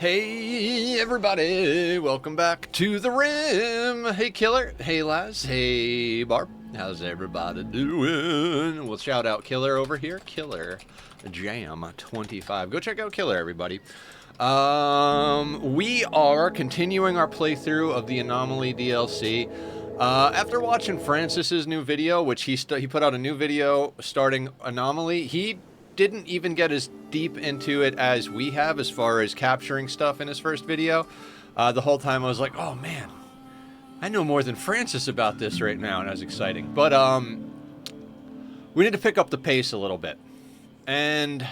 Hey everybody, welcome back to the Rim. Hey Killer, hey Laz, hey Barb. How's everybody doing? We'll shout out Killer over here. Killer Jam 25. Go check out Killer, everybody. We are continuing our playthrough of the Anomaly DLC. After watching Francis's new video, which he put out a new video starting Anomaly, he didn't even get as deep into it as we have as far as capturing stuff in his first video. The whole time I was like, oh man, I know more than Francis about this right now, and that was exciting. But we need to pick up the pace a little bit. And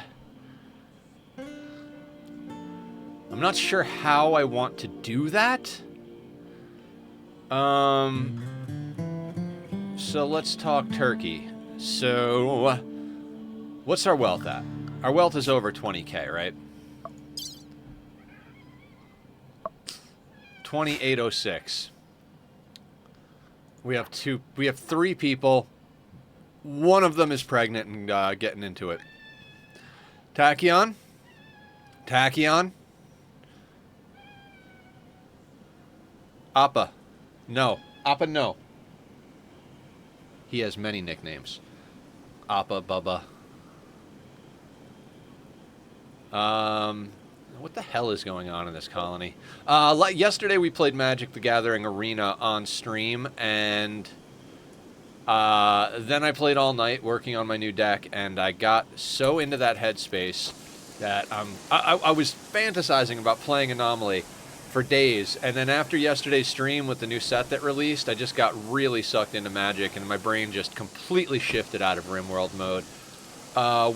I'm not sure how I want to do that. So let's talk turkey. So what's our wealth at? Our wealth is over 20k, right? 2806. We have three people. One of them is pregnant and getting into it. Tachyon? Tachyon? Appa. No. Appa, no. He has many nicknames. Appa, Bubba. What the hell is going on in this colony? Yesterday we played Magic the Gathering Arena on stream, and then I played all night working on my new deck, and I got so into that headspace that I was fantasizing about playing Anomaly for days, and then after yesterday's stream with the new set that released, I just got really sucked into Magic, and my brain just completely shifted out of Rimworld mode.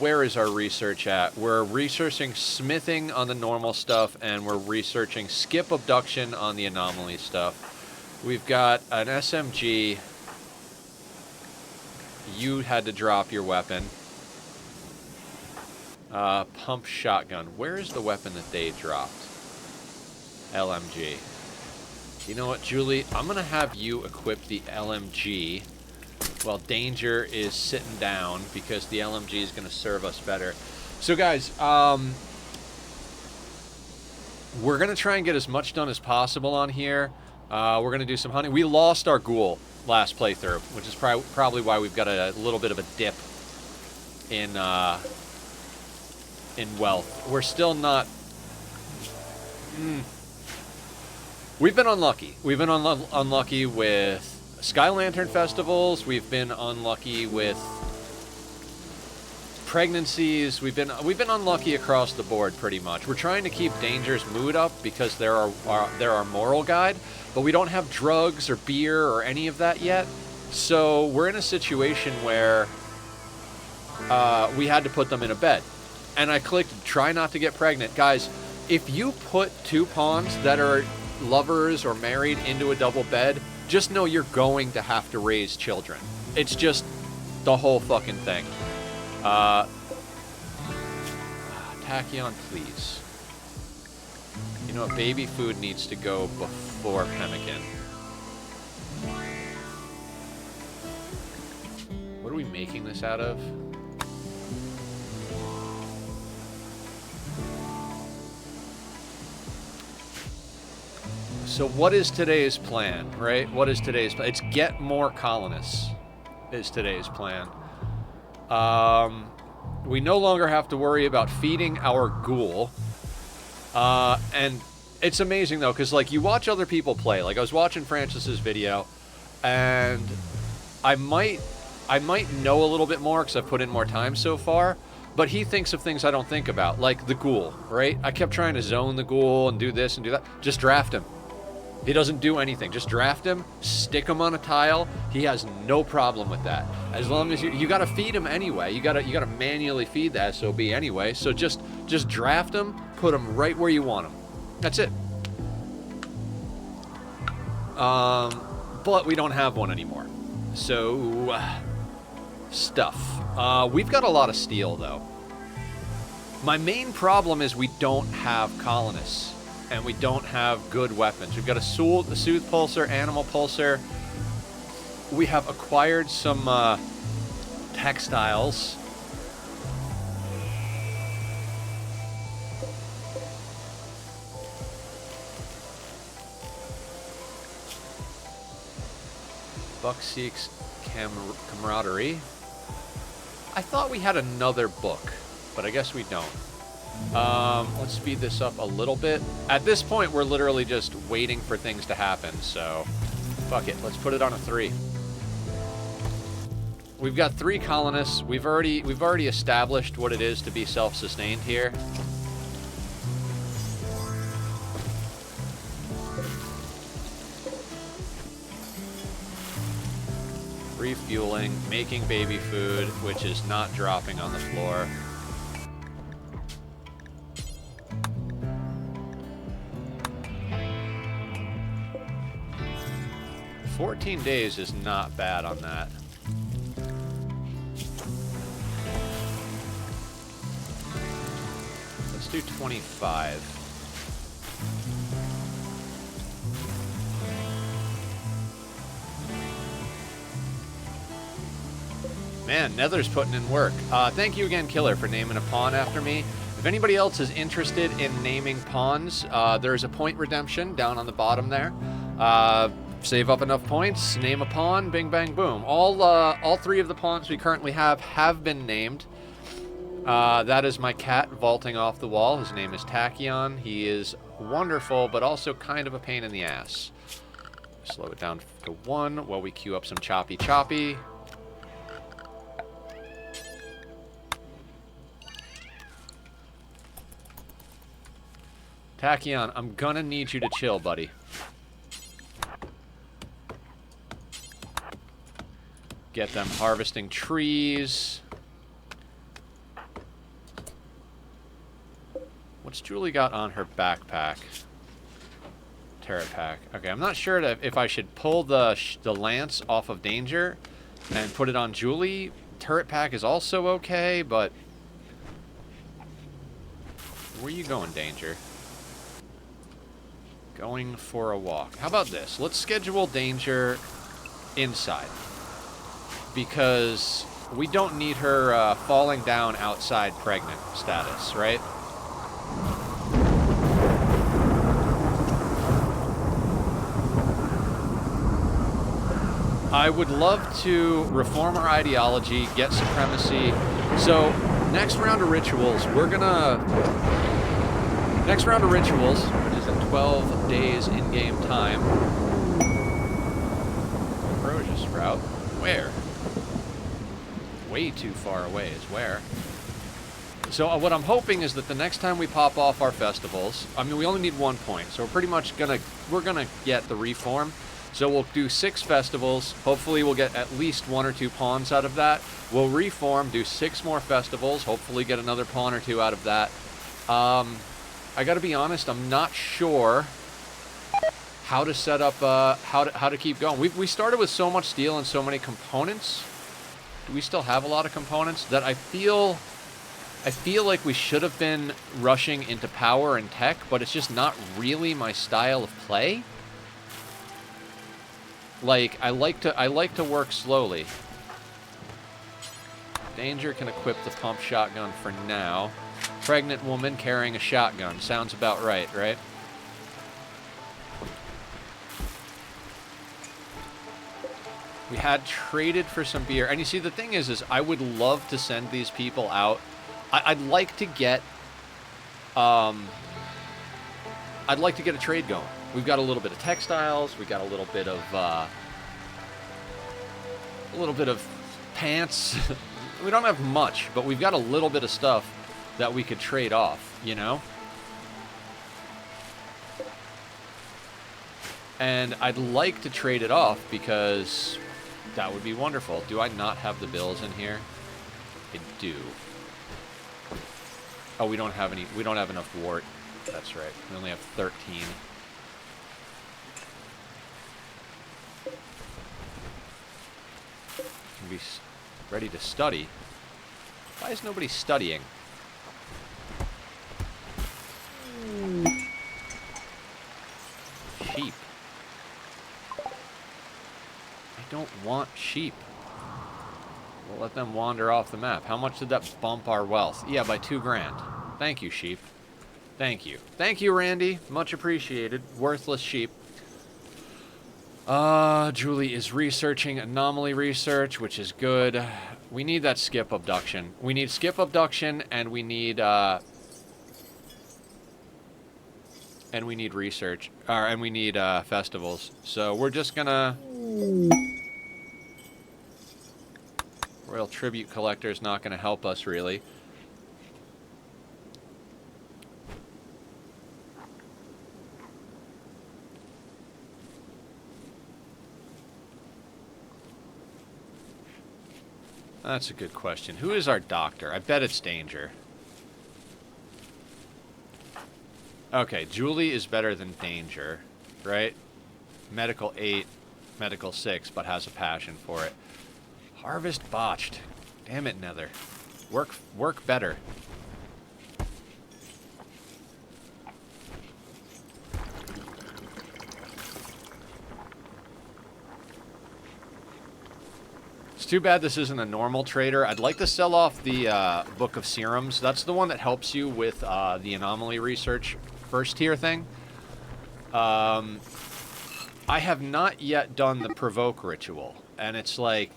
Where is our research at? We're researching smithing on the normal stuff, and we're researching skip abduction on the anomaly stuff. We've got an SMG. You had to drop your weapon. Pump shotgun. Where is the weapon that they dropped? LMG. You know what, Julie? I'm going to have you equip the LMG while Danger is sitting down, because the LMG is going to serve us better. So guys, we're going to try and get as much done as possible on here. We're going to do some hunting. We lost our ghoul last playthrough, which is probably why we've got a little bit of a dip in wealth. We're still not... We've been unlucky. We've been unlucky with Sky Lantern festivals. We've been unlucky with pregnancies. We've been unlucky across the board pretty much. We're trying to keep Danger's mood up because they're our moral guide, but we don't have drugs or beer or any of that yet. So we're in a situation where we had to put them in a bed. And I clicked try not to get pregnant. Guys, if you put two pawns that are lovers or married into a double bed, just know you're going to have to raise children. It's just the whole fucking thing. Tachyon, please. You know what? Baby food needs to go before pemmican. What are we making this out of? So what is today's plan, right? What is today's plan? It's get more colonists is today's plan. We no longer have to worry about feeding our ghoul. And it's amazing, though, because, like, you watch other people play. Like, I was watching Francis's video, and I might know a little bit more because I've put in more time so far, but he thinks of things I don't think about, like the ghoul, right? I kept trying to zone the ghoul and do this and do that. Just draft him. He doesn't do anything. Just draft him, stick him on a tile. He has no problem with that. As long as you got to feed him anyway. You got to manually feed the SOB anyway. So just draft him, put him right where you want him. That's it. But we don't have one anymore. So stuff. We've got a lot of steel though. My main problem is we don't have colonists. And we don't have good weapons. We've got a Soothe Pulsar, Animal Pulsar. We have acquired some textiles. Buck seeks camaraderie. I thought we had another book, but I guess we don't. Let's speed this up a little bit. At this point, we're literally just waiting for things to happen, so fuck it. Let's put it on a 3. We've got 3 colonists. We've already established what it is to be self-sustained here. Refueling, making baby food, which is not dropping on the floor. $14 days is not bad on that. Let's do 25. Man, Nether's putting in work. Thank you again, Killer, for naming a pawn after me. If anybody else is interested in naming pawns, there's a point redemption down on the bottom there. Save up enough points, name a pawn, bing, bang, boom. All 3 of the pawns we currently have been named. That is my cat vaulting off the wall. His name is Tachyon. He is wonderful, but also kind of a pain in the ass. Slow it down to 1 while we queue up some choppy choppy. Tachyon, I'm gonna need you to chill, buddy. Get them harvesting trees. What's Julie got on her backpack? Turret pack. Okay, I'm not sure if I should pull the lance off of Danger and put it on Julie. Turret pack is also okay, but... Where are you going, Danger? Going for a walk. How about this? Let's schedule Danger inside. Because we don't need her falling down outside pregnant status, right? I would love to reform our ideology, get supremacy. So, next round of rituals, we're gonna... Next round of rituals, which is in 12 days in-game time. Ambrosia Sprout. Where? Way too far away is where. So what I'm hoping is that the next time we pop off our festivals, I mean, we only need 1 point, so we're pretty much we're gonna get the reform. So we'll do 6 festivals. Hopefully we'll get at least 1 or 2 pawns out of that. We'll reform, do 6 more festivals, hopefully get another pawn or 2 out of that. I gotta be honest, I'm not sure how to set up, how to keep going. We started with so much steel and so many components. Do we still have a lot of components that I feel like we should have been rushing into power and tech, but it's just not really my style of play. Like, I like to work slowly. Danger can equip the pump shotgun for now. Pregnant woman carrying a shotgun. Sounds about right, right? We had traded for some beer. And you see, the thing is I would love to send these people out. I'd like to get... I'd like to get a trade going. We've got a little bit of textiles. We got a little bit of pants. We don't have much, but we've got a little bit of stuff that we could trade off, you know? And I'd like to trade it off because that would be wonderful. Do I not have the bills in here? I do. Oh, we don't have enough wart. That's right. We only have 13. Can be ready to study. Why is nobody studying? Sheep. I don't want sheep. We'll let them wander off the map. How much did that bump our wealth? Yeah, by 2 grand. Thank you, sheep. Thank you. Thank you, Randy. Much appreciated. Worthless sheep. Julie is researching anomaly research, which is good. We need that skip abduction. We need skip abduction, and we need research. And we need festivals. So we're just gonna... Royal Tribute Collector is not gonna help us, really. That's a good question. Who is our doctor? I bet it's Danger. Okay, Julie is better than Danger, right? Medical 8, Medical 6, but has a passion for it. Harvest botched. Damn it, Nether. Work better. It's too bad this isn't a normal trader. I'd like to sell off the Book of Serums. That's the one that helps you with the Anomaly Research first tier thing. I have not yet done the Provoke Ritual. And it's like...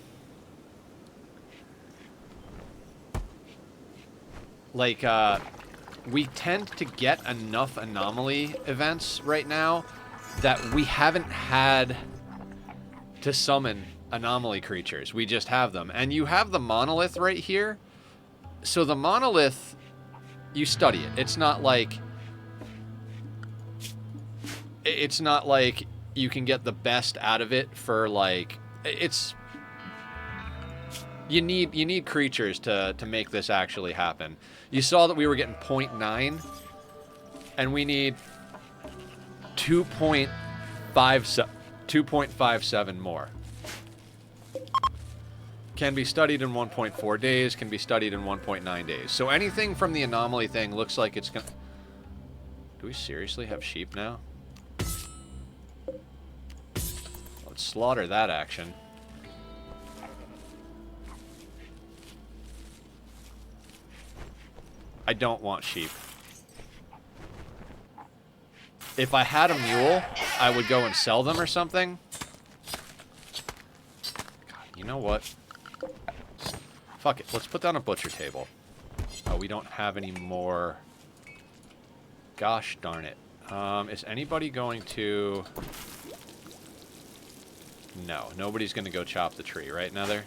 we tend to get enough Anomaly events right now that we haven't had to summon Anomaly creatures. We just have them. And you have the Monolith right here. So the Monolith, you study it. It's not like you can get the best out of it for like... It's... You need creatures to make this actually happen. You saw that we were getting 0.9, and we need 2.57 more. Can be studied in 1.4 days, can be studied in 1.9 days. So anything from the Anomaly thing looks like it's gonna... Do we seriously have sheep now? Let's slaughter that action. I don't want sheep. If I had a mule, I would go and sell them or something. God, you know what? Fuck it. Let's put down a butcher table. Oh, we don't have any more. Gosh darn it. Is anybody going to... No, nobody's going to go chop the tree, right, Nether?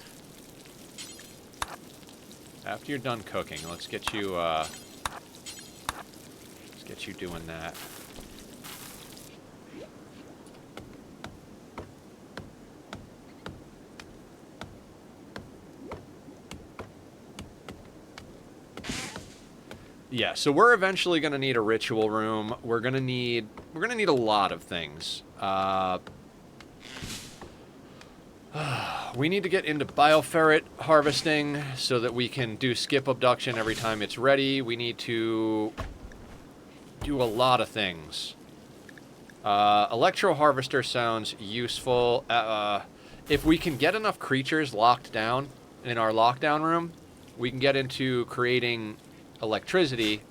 After you're done cooking, let's get you doing that. Yeah, so we're eventually going to need a ritual room. We're going to need a lot of things. We need to get into bioferret harvesting so that we can do skip abduction every time it's ready. We need to do a lot of things. Electro harvester sounds useful. If we can get enough creatures locked down in our lockdown room, we can get into creating electricity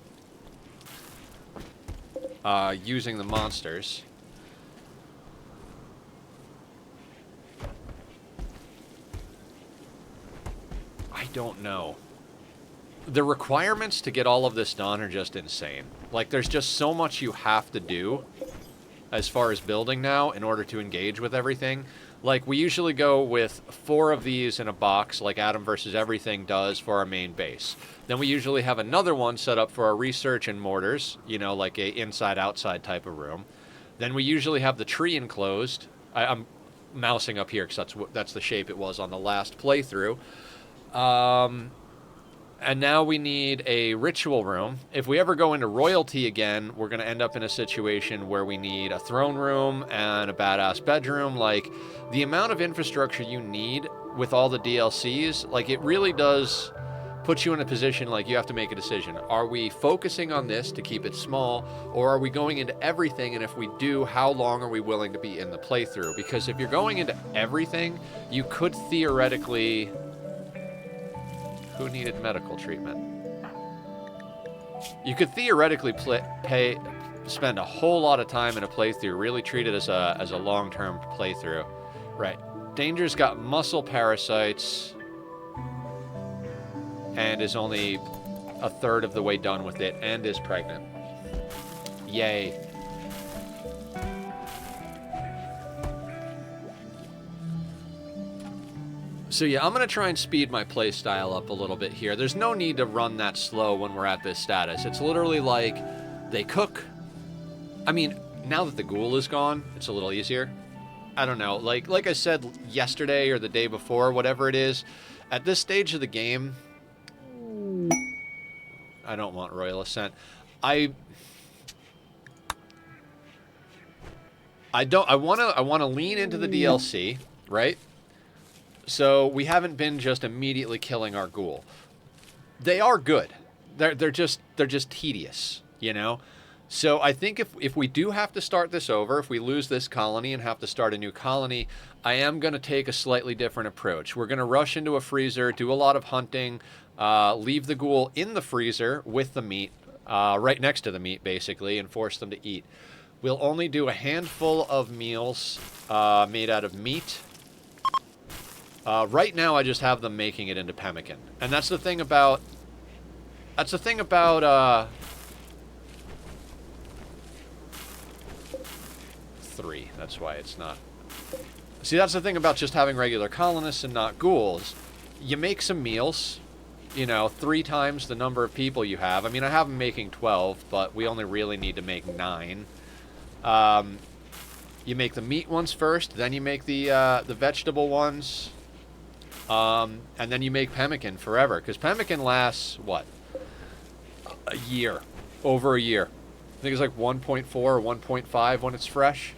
using the monsters. I don't know. The requirements to get all of this done are just insane. Like, there's just so much you have to do as far as building now in order to engage with everything. Like, we usually go with 4 of these in a box, like Adam vs. Everything does for our main base. Then we usually have another one set up for our research and mortars, you know, like a inside-outside type of room. Then we usually have the tree enclosed. I'm mousing up here because that's the shape it was on the last playthrough. And now we need a ritual room. If we ever go into royalty again, we're going to end up in a situation where we need a throne room and a badass bedroom. Like, the amount of infrastructure you need with all the DLCs, like, it really does put you in a position like you have to make a decision. Are we focusing on this to keep it small, or are we going into everything? And if we do, how long are we willing to be in the playthrough? Because if you're going into everything, you could theoretically... Who needed medical treatment? You could theoretically spend a whole lot of time in a playthrough, really treat it as a long-term playthrough. Right. Danger's got muscle parasites and is only a third of the way done with it and is pregnant. Yay. So yeah, I'm going to try and speed my playstyle up a little bit here. There's no need to run that slow when we're at this status. It's literally like they cook. I mean, now that the ghoul is gone, it's a little easier. I don't know. Like I said yesterday or the day before, whatever it is, at this stage of the game, I don't want Royal Ascent. I want to lean into the DLC, right? So we haven't been just immediately killing our ghoul. They are good. They're just tedious, you know? So I think if we do have to start this over, if we lose this colony and have to start a new colony, I am going to take a slightly different approach. We're going to rush into a freezer, do a lot of hunting, leave the ghoul in the freezer with the meat, right next to the meat, basically, and force them to eat. We'll only do a handful of meals made out of meat. Right now, I just have them making it into pemmican. And that's the thing about... That's the thing about, 3. That's why it's not... See, that's the thing about just having regular colonists and not ghouls. You make some meals, you know, 3 times the number of people you have. I mean, I have them making 12, but we only really need to make 9. You make the meat ones first, then you make the vegetable ones... and then you make pemmican forever, because pemmican lasts, what? A year. Over a year. I think it's like 1.4 or 1.5 when it's fresh.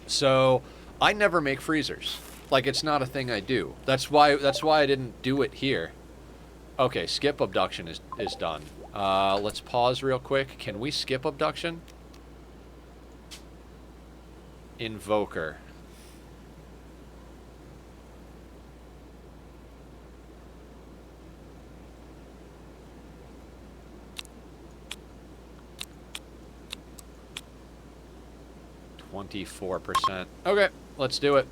So, I never make freezers. Like, it's not a thing I do. That's why I didn't do it here. Okay, skip abduction is done. Let's pause real quick. Can we skip abduction? Invoker. %. Okay, let's do it.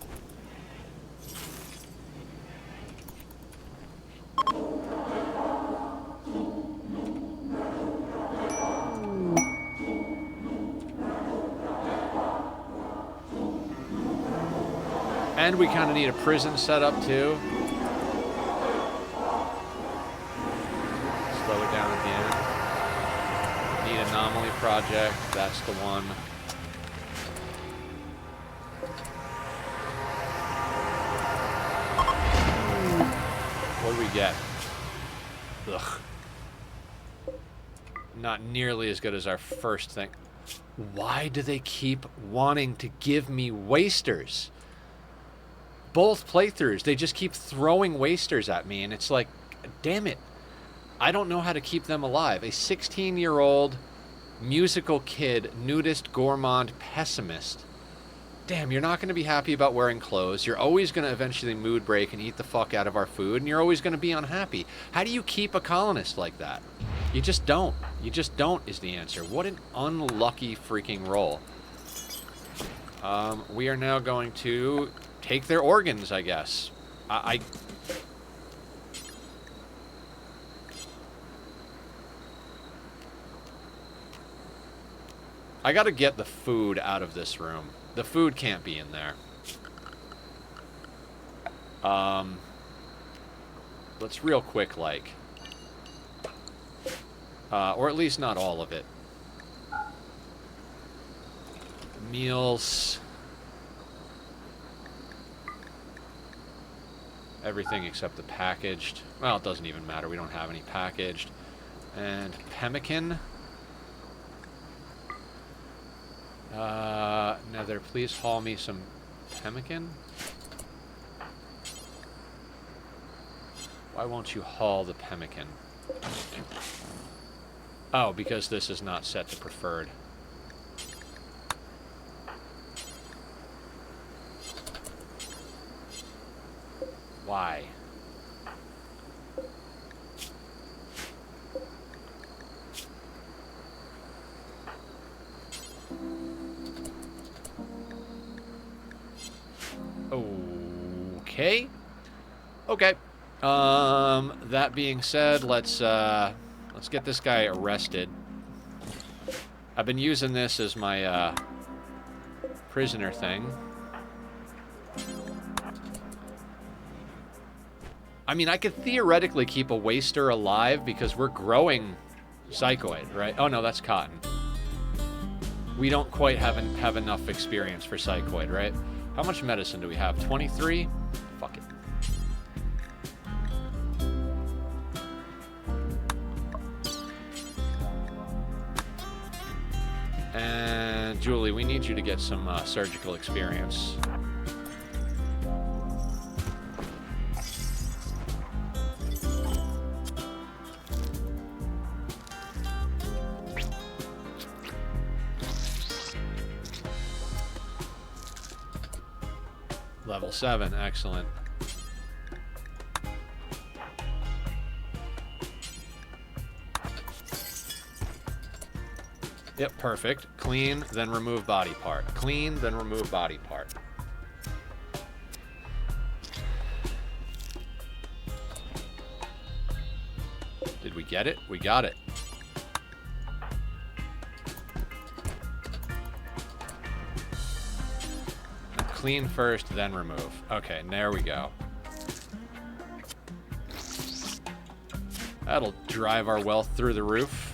And we kind of need a prison setup too. Slow it down at the end. Need Anomaly project. That's the one. What do we get? Ugh. Not nearly as good as our first thing. Why do they keep wanting to give me wasters? Both playthroughs, they just keep throwing wasters at me, and it's like, damn it. I don't know how to keep them alive. A 16-year-old musical kid, nudist, gourmand, pessimist. Damn, you're not going to be happy about wearing clothes. You're always going to eventually mood break and eat the fuck out of our food, and you're always going to be unhappy. How do you keep a colonist like that? You just don't. You just don't is the answer. What an unlucky freaking roll. We are now going to take their organs, I guess. I gotta get the food out of this room. The food can't be in there. Let's real quick, like... or at least not all of it. Meals... Everything except the packaged. Well, it doesn't even matter. We don't have any packaged. And pemmican. Nether, please haul me some pemmican. Why won't you haul the pemmican? Oh, because this is not set to preferred. Why? Okay. Okay. That being said, let's get this guy arrested. I've been using this as my, prisoner thing. I mean, I could theoretically keep a waster alive because we're growing psychoid, right? Oh, no, that's cotton. We don't quite have enough experience for psychoid, right? How much medicine do we have? 23? Fuck it. And Julie, we need you to get some surgical experience. Level 7, excellent. Yep, perfect. Clean, then remove body part. Clean, then remove body part. Did we get it? We got it. Clean first, then remove. Okay, there we go. That'll drive our wealth through the roof.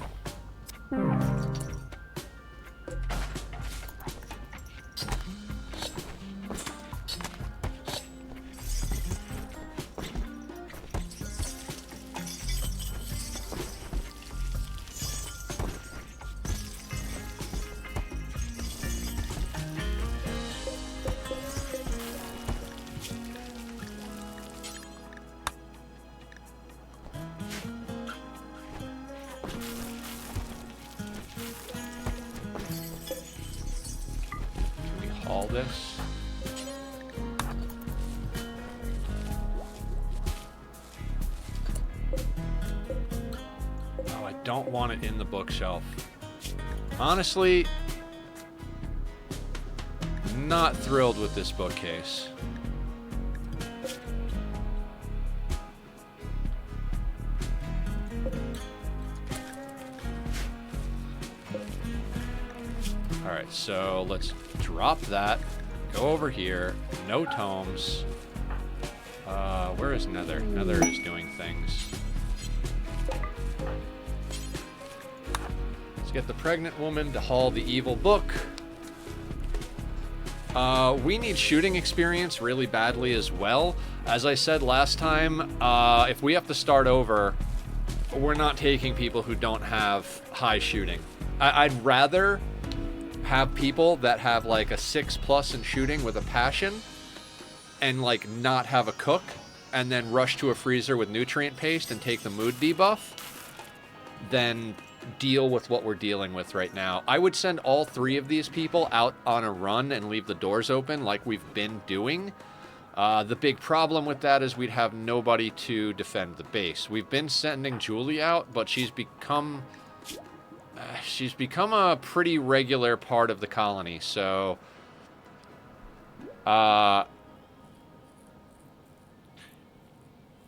All this. Oh, I don't want it in the bookshelf. Honestly, not thrilled with this bookcase. Alright, so let's drop that. Go over here. No tomes. Where is Nether? Nether is doing things. Let's get the pregnant woman to haul the evil book. We need shooting experience really badly as well. As I said last time, if we have to start over, we're not taking people who don't have high shooting. I'd rather have people that have like a 6+ in shooting with a passion and like not have a cook and then rush to a freezer with nutrient paste and take the mood debuff than deal with what we're dealing with right now. I would send all 3 of these people out on a run and leave the doors open like we've been doing. The big problem with that is we'd have nobody to defend the base. We've been sending Julie out, but she's become a pretty regular part of the colony, so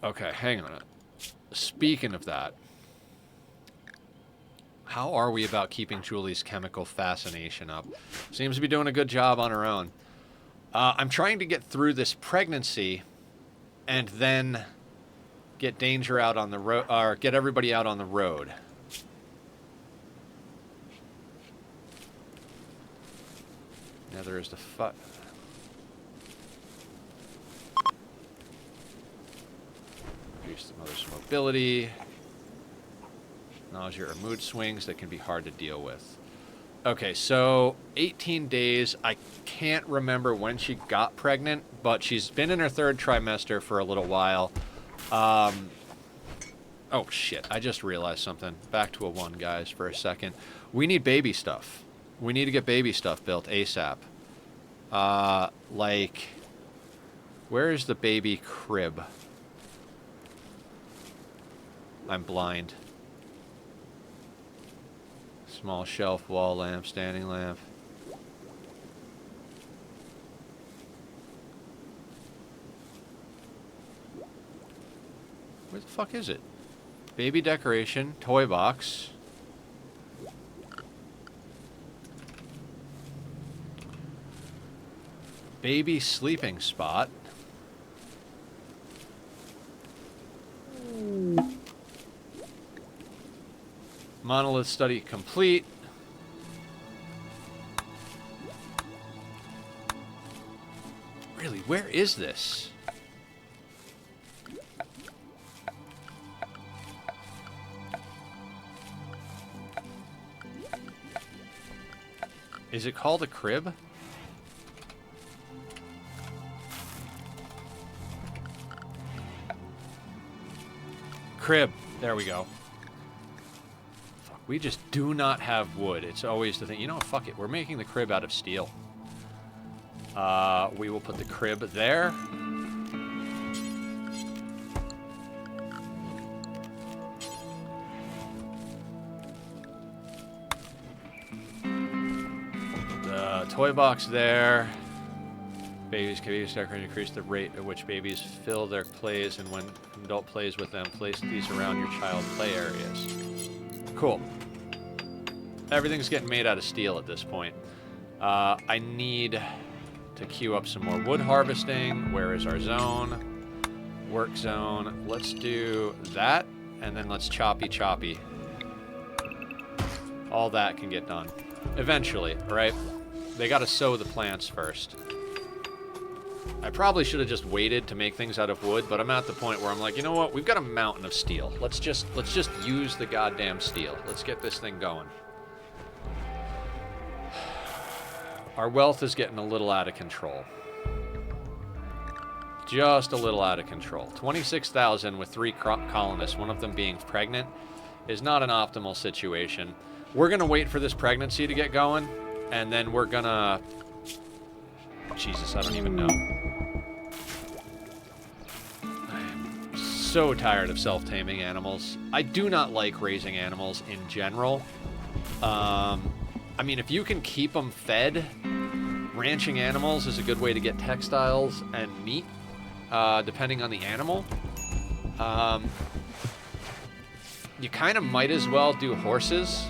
okay, hang on. Speaking of that, how are we about keeping Julie's chemical fascination up? Seems to be doing a good job on her own. I'm trying to get through this pregnancy and then get danger out on the road, or get everybody out on the road. Now there is the reduce the mother's mobility. Nausea or mood swings that can be hard to deal with. Okay, so 18 days. I can't remember when she got pregnant, but she's been in her 3rd trimester for a little while. Oh, shit. I just realized something. Back to a 1, guys, for a second. We need baby stuff. We need to get baby stuff built ASAP. Like, where is the baby crib? I'm blind. Small shelf, wall lamp, standing lamp. the fuck is it? Baby decoration, toy box. Baby sleeping spot. Monolith study complete. Really, where is this? Is it called a crib? Crib. There we go. Fuck, we just do not have wood. It's always the thing. You know, fuck it. We're making the crib out of steel. We will put the crib there. The toy box there. Babies can be start to increase the rate at which babies fill their plays, and when an adult plays with them, place these around your child play areas. Cool. Everything's getting made out of steel at this point. I need to queue up some more wood harvesting. Where is our zone? Work zone. Let's do that, and then let's choppy. All that can get done. Eventually, right? They gotta sow the plants first. I probably should have just waited to make things out of wood, but I'm at the point where I'm like, you know what? We've got a mountain of steel. Let's just use the goddamn steel. Let's get this thing going. Our wealth is getting a little out of control. Just a little out of control. 26,000 with 3 colonists, one of them being pregnant, is not an optimal situation. We're going to wait for this pregnancy to get going, and then we're going to... Jesus, I don't even know. I'm so tired of self-taming animals. I do not like raising animals in general. I mean, if you can keep them fed, ranching animals is a good way to get textiles and meat, depending on the animal. You kind of might as well do horses.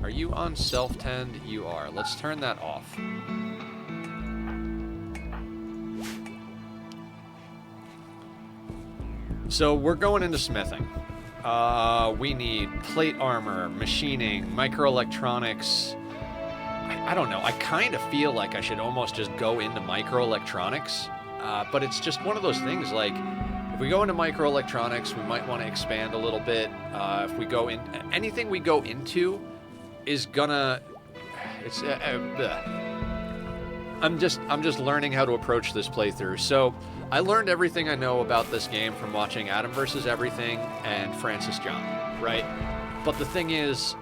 Are you on self-tend? You are. Let's turn that off. So we're going into smithing. We need plate armor, machining, microelectronics. I don't know. I kind of feel like I should almost just go into microelectronics. But it's just one of those things, like, if we go into microelectronics, we might want to expand a little bit. If we go in... Anything we go into is gonna... It's... I'm just learning how to approach this playthrough. So, I learned everything I know about this game from watching Adam vs. Everything and Francis John, right? But the thing is...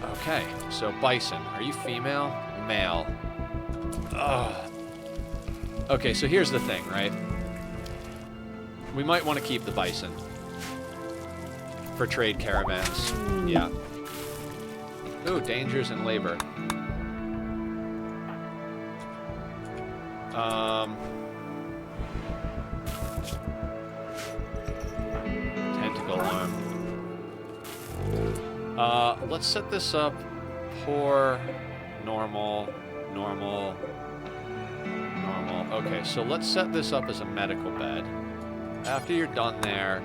Okay, so Bison. Are you female? Male. Ugh. Okay, so here's the thing, right? We might want to keep the Bison. For trade caravans. Yeah. Ooh, dangers and labor. Tentacle arm. Let's set this up. Poor, normal, normal, normal. Okay, so let's set this up as a medical bed. After you're done there,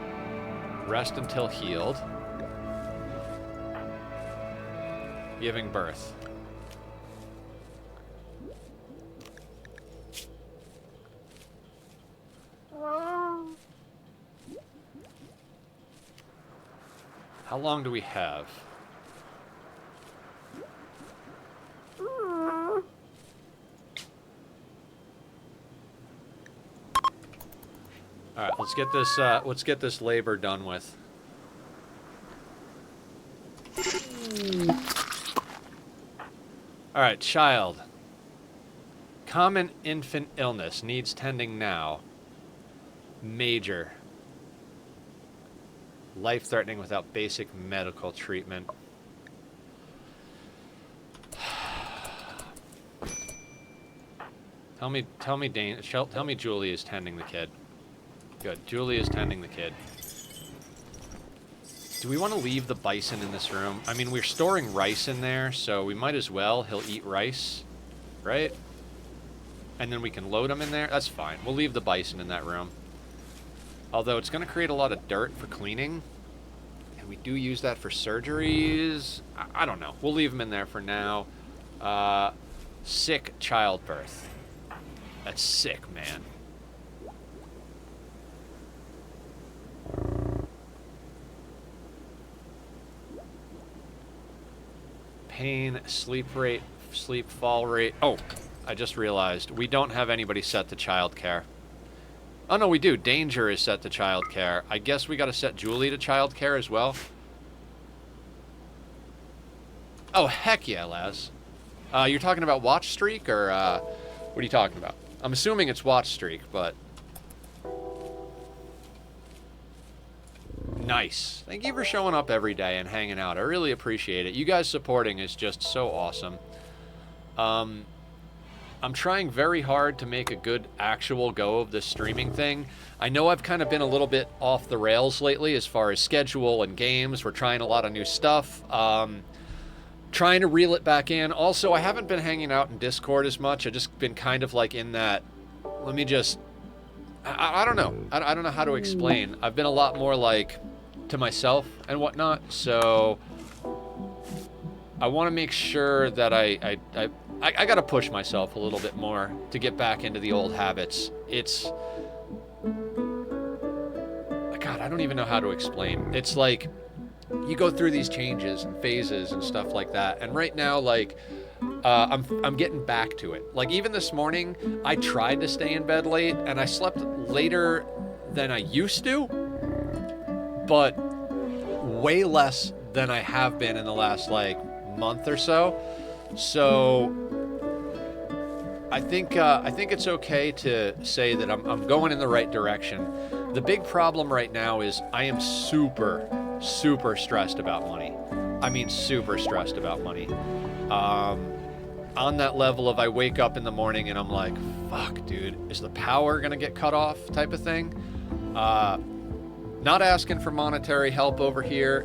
rest until healed. Giving birth. How long do we have? All right, let's get this labor done with. All right, child. Common infant illness needs tending now. Major. Life-threatening without basic medical treatment. Tell me Julie is tending the kid. Good. Julie is tending the kid. Do we want to leave the bison in this room? I mean, we're storing rice in there, so we might as well. He'll eat rice, right? And then we can load him in there. That's fine. We'll leave the bison in that room. Although it's going to create a lot of dirt for cleaning. And we do use that for surgeries. I don't know. We'll leave him in there for now. Sick childbirth. That's sick, man. Pain, sleep rate, sleep fall rate. Oh, I just realized we don't have anybody set to childcare. Oh no, we do. Danger is set to childcare. I guess we got to set Julie to childcare as well. Oh heck yeah, Laz. You're talking about watch streak, or what are you talking about? I'm assuming it's watch streak, but nice. Thank you for showing up every day and hanging out. I really appreciate it. You guys supporting is just so awesome. I'm trying very hard to make a good actual go of this streaming thing. I know I've kind of been a little bit off the rails lately as far as schedule and games. We're trying a lot of new stuff. Trying to reel it back in. Also, I haven't been hanging out in Discord as much. I've just been kind of like in that, let me just, I don't know. I don't know how to explain. I've been a lot more like to myself and whatnot. So I want to make sure that I got to push myself a little bit more to get back into the old habits. It's, God, I don't even know how to explain. It's like, you go through these changes and phases and stuff like that. And right now, like, I'm getting back to it. Like, even this morning, I tried to stay in bed late, and I slept later than I used to, but way less than I have been in the last, like, month or so. So I think it's okay to say that I'm going in the right direction. The big problem right now is I am super stressed about money. I mean, super stressed about money. On that level of I wake up in the morning and I'm like, fuck, dude, is the power gonna get cut off type of thing? Not asking for monetary help over here,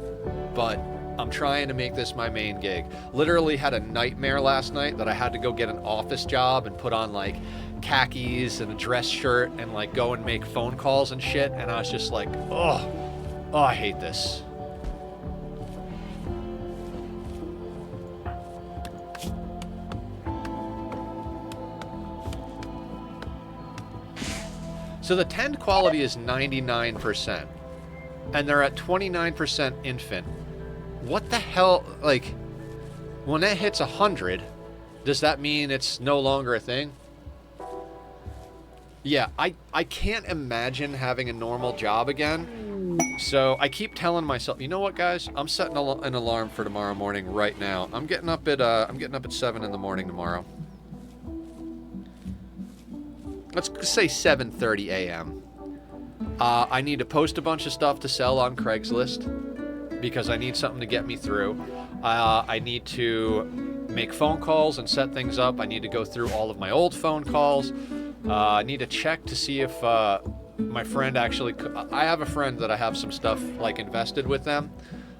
but I'm trying to make this my main gig. Literally had a nightmare last night that I had to go get an office job and put on like khakis and a dress shirt and like go and make phone calls and shit. And I was just like, oh, I hate this. So the tend quality is 99%, and they're at 29% infant. What the hell, like, when that hits 100, does that mean it's no longer a thing? Yeah, I can't imagine having a normal job again. So I keep telling myself, you know what, guys? I'm setting an alarm for tomorrow morning right now. I'm getting up at 7 in the morning tomorrow. Let's say 7:30 a.m. I need to post a bunch of stuff to sell on Craigslist because I need something to get me through. I need to make phone calls and set things up. I need to go through all of my old phone calls. I need to check to see if my friend actually... I have a friend that I have some stuff like invested with them.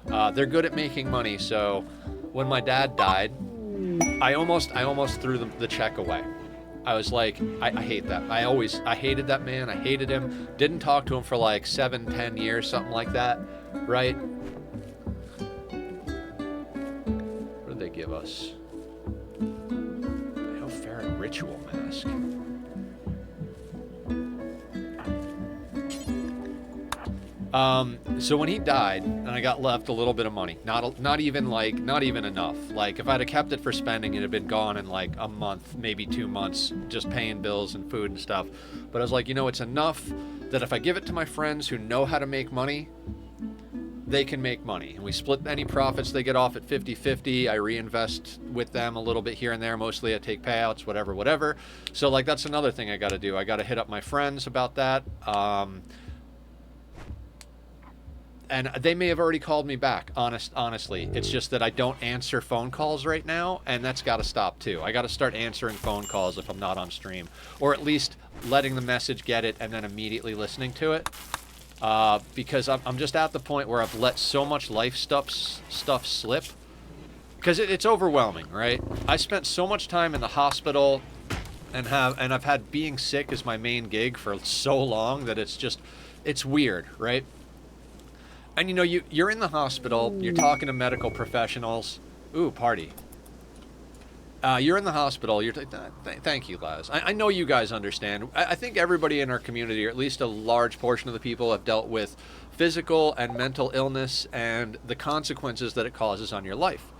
They're good at making money, so when my dad died, I almost threw the check away. I was like, I hate that. I hated that man. I hated him. Didn't talk to him for like 7-10 years, something like that, right? What did they give us? The Hellferret Ritual Mask. So when he died, and I got left a little bit of money, not even enough. Like, if I'd have kept it for spending, it'd have been gone in like a month, maybe 2 months, just paying bills and food and stuff. But I was like, you know, it's enough that if I give it to my friends who know how to make money, they can make money. And we split any profits they get off at 50-50. I reinvest with them a little bit here and there. Mostly I take payouts, whatever. So like, that's another thing I got to do. I got to hit up my friends about that. and they may have already called me back. Honestly, it's just that I don't answer phone calls right now, and that's got to stop too. I got to start answering phone calls if I'm not on stream, or at least letting the message get it and then immediately listening to it. Because I'm just at the point where I've let so much life stuff slip, because it's overwhelming, right? I spent so much time in the hospital, and I've had being sick as my main gig for so long that it's weird, right? And you know, you're in the hospital, you're talking to medical professionals. Ooh, party. You're in the hospital, thank you, Laz. I know you guys understand. I think everybody in our community, or at least a large portion of the people, have dealt with physical and mental illness and the consequences that it causes on your life.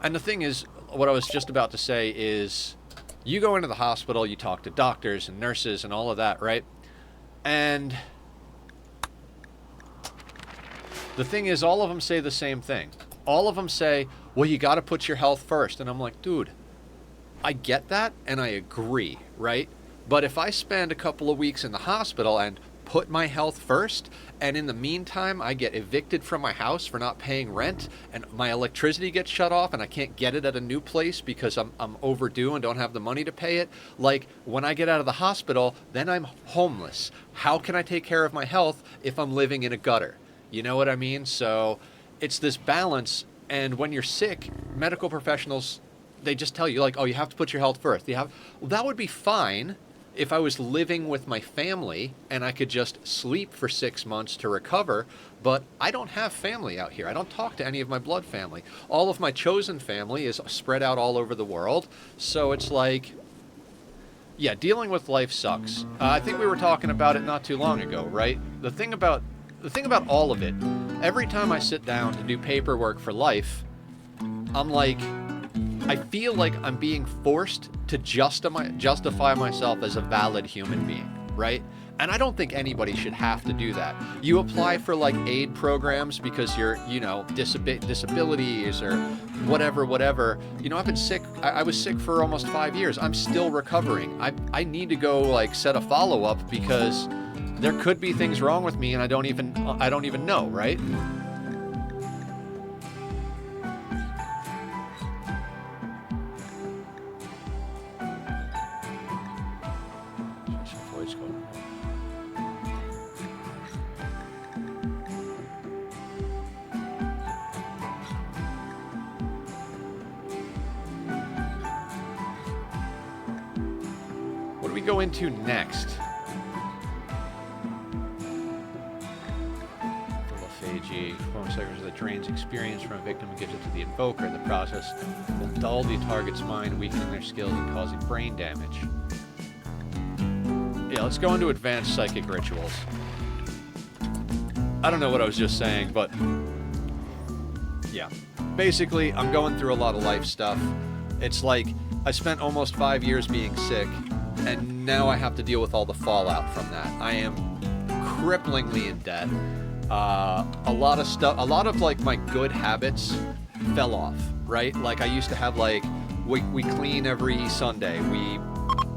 And the thing is, what I was just about to say is, you go into the hospital, you talk to doctors and nurses and all of that, right? And the thing is, all of them say the same thing. All of them say, well, you got to put your health first. And I'm like, dude, I get that and I agree, right? But if I spend a couple of weeks in the hospital and put my health first, and in the meantime I get evicted from my house for not paying rent, and my electricity gets shut off and I can't get it at a new place because I'm overdue and don't have the money to pay it, like, when I get out of the hospital, then I'm homeless. How can I take care of my health if I'm living in a gutter? You know what I mean? So it's this balance, and when you're sick, medical professionals, they just tell you, like, oh, you have to put your health first. Well, that would be fine if I was living with my family and I could just sleep for 6 months to recover, but I don't have family out here. I don't talk to any of my blood family. All of my chosen family is spread out all over the world, so it's like, yeah, dealing with life sucks. I think we were talking about it not too long ago, right? The thing about all of it, every time I sit down to do paperwork for life, I'm like, I feel like I'm being forced to justify myself as a valid human being, right? And I don't think anybody should have to do that. You apply for, like, aid programs because you're, you know, disabilities or whatever. You know, I've been sick. I was sick for almost 5 years. I'm still recovering. I need to go, like, set a follow-up because there could be things wrong with me and I don't even know, right? What do we go into next? That drains experience from a victim and gives it to the invoker. The process will dull the target's mind, weakening their skills and causing brain damage. Yeah, let's go into advanced psychic rituals. I don't know what I was just saying, but yeah. Basically, I'm going through a lot of life stuff. It's like I spent almost 5 years being sick, and now I have to deal with all the fallout from that. I am cripplingly in debt. A lot of like my good habits fell off, right? Like I used to have, like, we clean every Sunday, we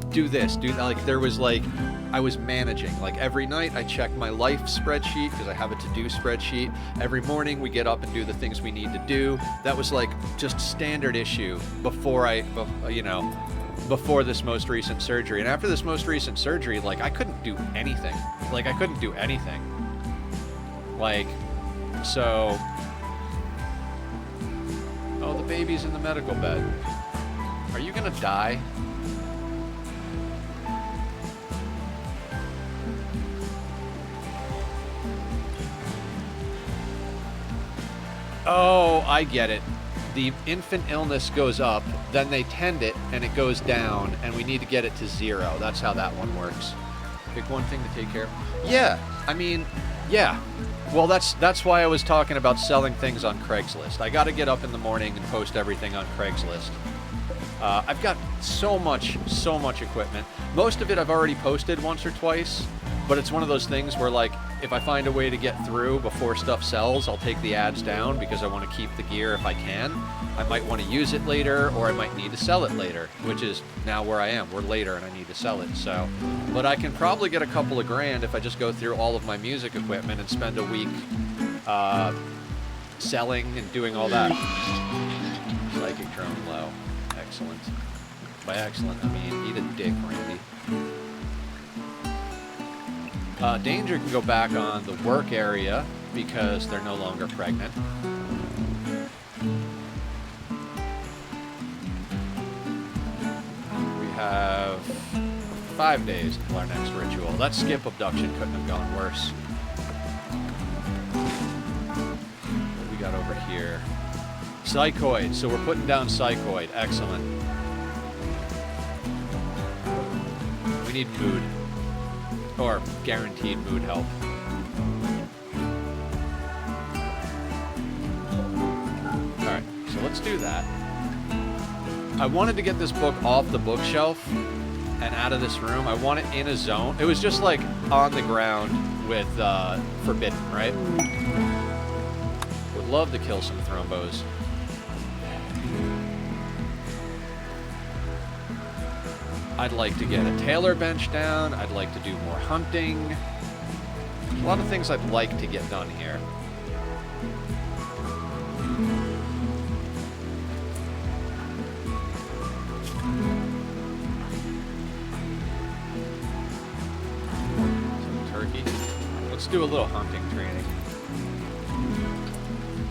do this, do that. Like there was, like, I was managing, like every night I check my life spreadsheet because I have a to-do spreadsheet. Every morning we get up and do the things we need to do. That was like just standard issue before this most recent surgery. And after this most recent surgery, like I couldn't do anything. Like, so, oh, the baby's in the medical bed. Are you gonna die? Oh, I get it. The infant illness goes up, then they tend it, and it goes down, and we need to get it to 0. That's how that one works. Pick one thing to take care of. Yeah, I mean, yeah. Well, that's why I was talking about selling things on Craigslist. I got to get up in the morning and post everything on Craigslist. I've got so much equipment. Most of it I've already posted once or twice, but it's one of those things where, like, if I find a way to get through before stuff sells, I'll take the ads down because I want to keep the gear if I can. I might want to use it later, or I might need to sell it later, which is now where I am. We're later and I need to sell it, so. But I can probably get a couple of grand if I just go through all of my music equipment and spend a week selling and doing all that. Psychic drone low. Excellent. By excellent, I mean eat a dick, Randy. Danger can go back on the work area because they're no longer pregnant. We have 5 days until our next ritual. That skip abduction couldn't have gone worse. What do we got over here? Psychoid. So we're putting down Psychoid. Excellent. We need mood. Or guaranteed mood help. Alright, so let's do that. I wanted to get this book off the bookshelf and out of this room. I want it in a zone. It was just like on the ground with Forbidden, right? Would love to kill some thrombos. I'd like to get a Taylor bench down. I'd like to do more hunting. There's a lot of things I'd like to get done here. Some turkey. Let's do a little hunting training.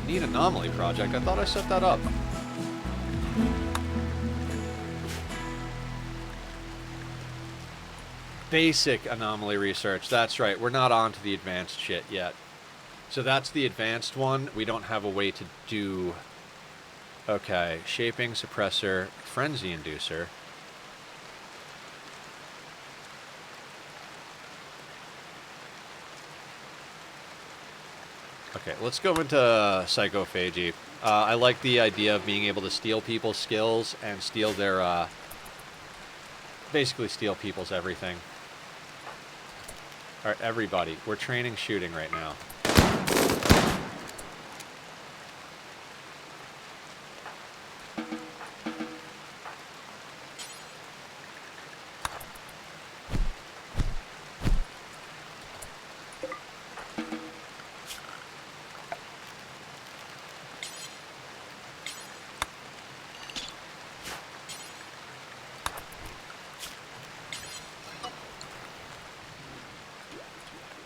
Need Anomaly project. I thought I set that up. Basic anomaly research. That's right. We're not on to the advanced shit yet. So that's the advanced one. We don't have a way to do... Okay. Shaping, suppressor, frenzy inducer. Okay, let's go into psychophagy. I like the idea of being able to steal people's skills and steal their... basically steal people's everything. Alright, everybody. We're training shooting right now.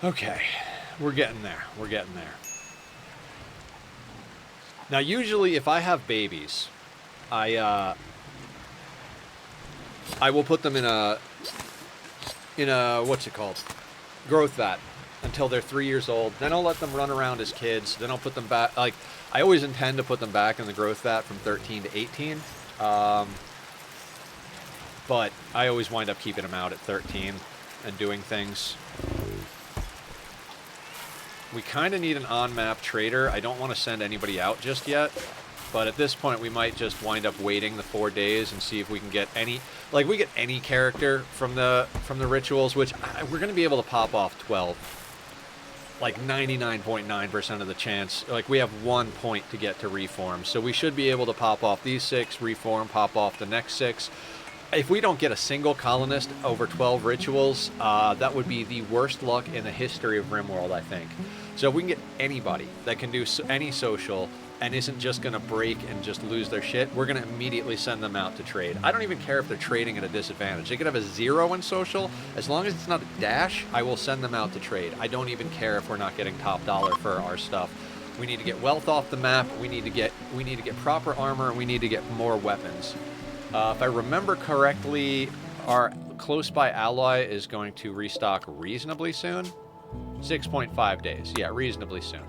Okay, we're getting there. We're getting there. Now, usually, if I have babies, I will put them in a what's it called? Growth vat until they're 3 years old. Then I'll let them run around as kids. Then I'll put them back. Like, I always intend to put them back in the growth vat from 13 to 18. But I always wind up keeping them out at 13 and doing things. We kind of need an on-map trader. I don't want to send anybody out just yet, but at this point we might just wind up waiting the 4 days and see if we can get any, like we get any character from the rituals, which we're going to be able to pop off 12. Like 99.9% of the chance. Like we have 1 point to get to reform, so we should be able to pop off these 6, reform, pop off the next 6. If we don't get a single colonist over 12 rituals, that would be the worst luck in the history of Rimworld, I think. So if we can get anybody that can do any social and isn't just going to break and just lose their shit, we're going to immediately send them out to trade. I don't even care if they're trading at a disadvantage. They could have a 0 in social. As long as it's not a dash, I will send them out to trade. I don't even care if we're not getting top dollar for our stuff. We need to get wealth off the map. We need to get proper armor, and we need to get more weapons. If I remember correctly, our close by ally is going to restock reasonably soon. 6.5 days. Yeah, reasonably soon.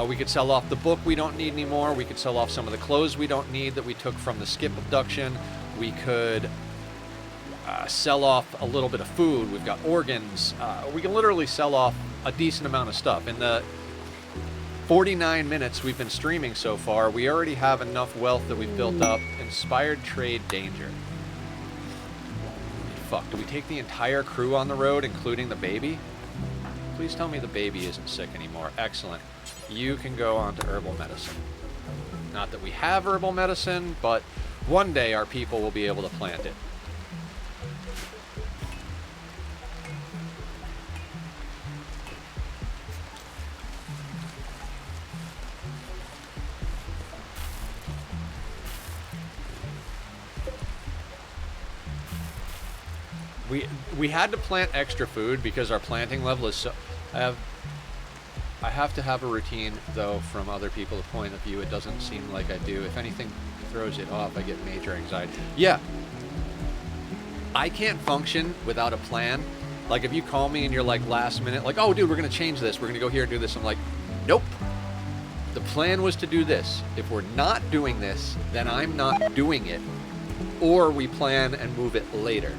We could sell off the book we don't need anymore. We could sell off some of the clothes we don't need that we took from the skip abduction. We could sell off a little bit of food. We've got organs. We can literally sell off a decent amount of stuff. In the 49 minutes we've been streaming so far, we already have enough wealth that we've built up. Inspired trade danger. Fuck, do we take the entire crew on the road, including the baby? Please tell me the baby isn't sick anymore. Excellent. You can go on to herbal medicine. Not that we have herbal medicine, but one day our people will be able to plant it. We had to plant extra food because our planting level is so... I have to have a routine, though, from other people's point of view. It doesn't seem like I do. If anything throws it off, I get major anxiety. Yeah. I can't function without a plan. Like, if you call me and you're like last minute, like, oh, dude, we're going to change this. We're going to go here and do this. I'm like, nope. The plan was to do this. If we're not doing this, then I'm not doing it. Or we plan and move it later.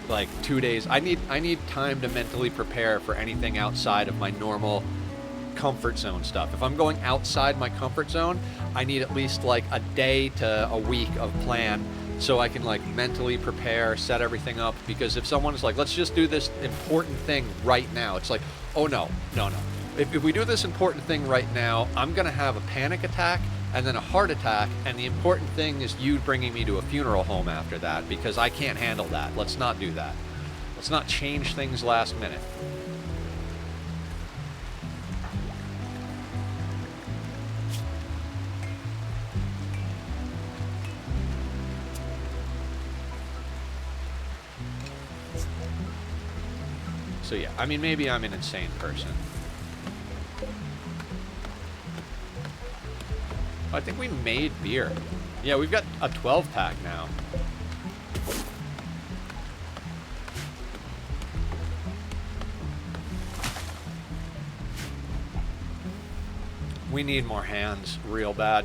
Like 2 days. I need time to mentally prepare for anything outside of my normal comfort zone stuff. If I'm going outside my comfort zone, I need at least like a day to a week of plan so I can like mentally prepare, set everything up. Because if someone's like, let's just do this important thing right now, it's like, oh no. If we do this important thing right now, I'm gonna have a panic attack and then a heart attack, and the important thing is you bringing me to a funeral home after that, because I can't handle that. Let's not do that. Let's not change things last minute. So yeah, I mean, maybe I'm an insane person. I think we made beer. Yeah, we've got a 12-pack now. We need more hands real bad.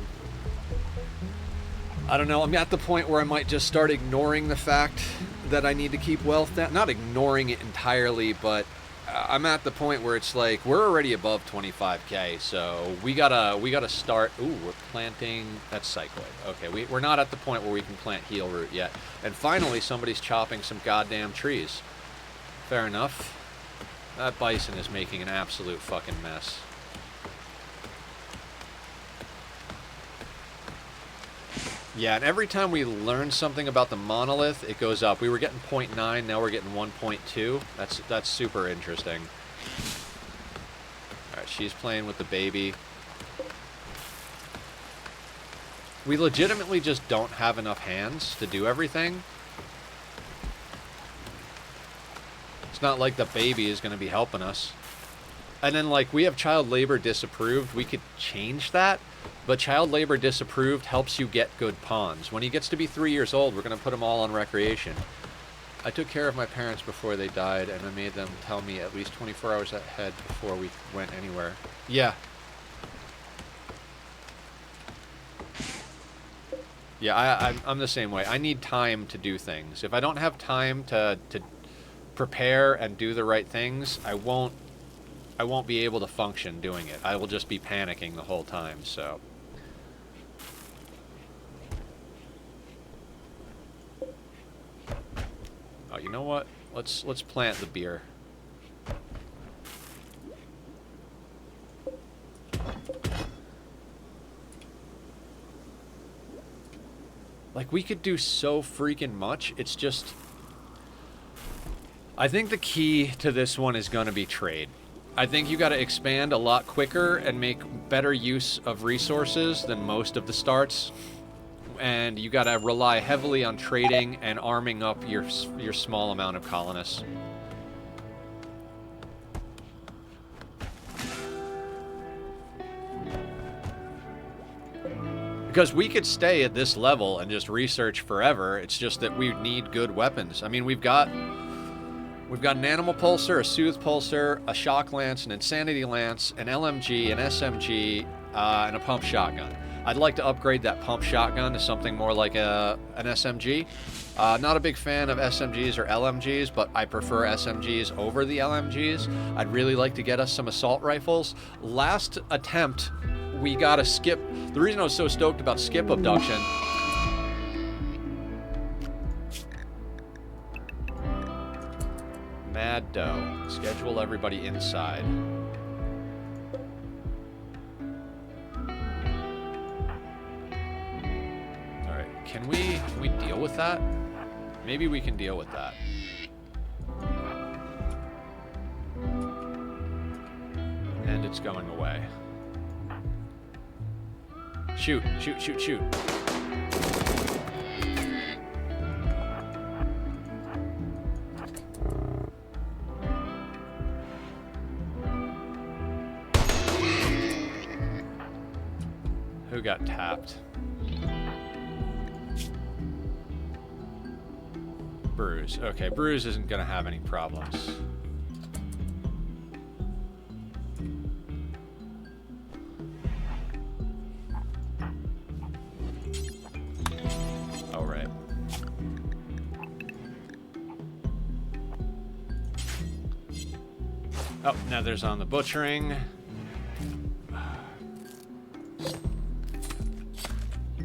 I don't know, I'm at the point where I might just start ignoring the fact that I need to keep wealth down. Not ignoring it entirely, but I'm at the point where it's like we're already above 25k, so we gotta start. Ooh, we're planting. That's cycloid. Okay, we're not at the point where we can plant heel root yet. And finally, somebody's chopping some goddamn trees. Fair enough. That bison is making an absolute fucking mess. Yeah, and every time we learn something about the monolith, it goes up. We were getting 0.9, now we're getting 1.2. That's super interesting. Alright, she's playing with the baby. We legitimately just don't have enough hands to do everything. It's not like the baby is going to be helping us. And then, like, we have child labor disapproved. We could change that. But child labor disapproved helps you get good pawns. When he gets to be 3 years old, we're going to put him all on recreation. I took care of my parents before they died, and I made them tell me at least 24 hours ahead before we went anywhere. Yeah. Yeah, I'm the same way. I need time to do things. If I don't have time to prepare and do the right things, I won't be able to function doing it. I will just be panicking the whole time, so... Oh, you know what? Let's plant the beer. Like, we could do so freaking much. It's just... I think the key to this one is going to be trade. I think you got to expand a lot quicker and make better use of resources than most of the starts. And you got to rely heavily on trading and arming up your small amount of colonists. Because we could stay at this level and just research forever. It's just that we need good weapons. I mean, we've got an Animal Pulsar, a Soothe Pulsar, a Shock Lance, an Insanity Lance, an LMG, an SMG, and a Pump Shotgun. I'd like to upgrade that Pump Shotgun to something more like an SMG. Not a big fan of SMGs or LMGs, but I prefer SMGs over the LMGs. I'd really like to get us some assault rifles. Last attempt, we got a skip. The reason I was so stoked about skip abduction... Mad Dough. Schedule everybody inside. Alright, can we deal with that? Maybe we can deal with that. And it's going away. Shoot, shoot, shoot, shoot. Who got tapped? Bruise. Okay, Bruise isn't going to have any problems. All right. Oh, Nether's on the butchering.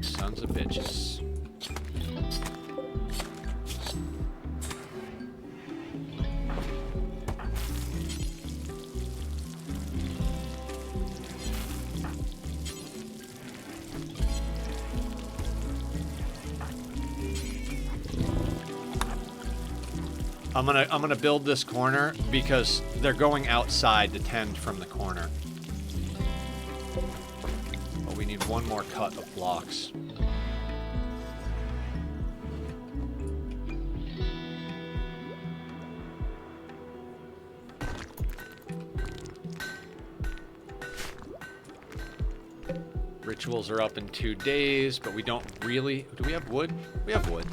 Sons of bitches. I'm gonna build this corner because they're going outside to tend from the corner. But we need one more cut of blocks. Rituals are up in 2 days, but we don't really... Do we have wood? We have wood.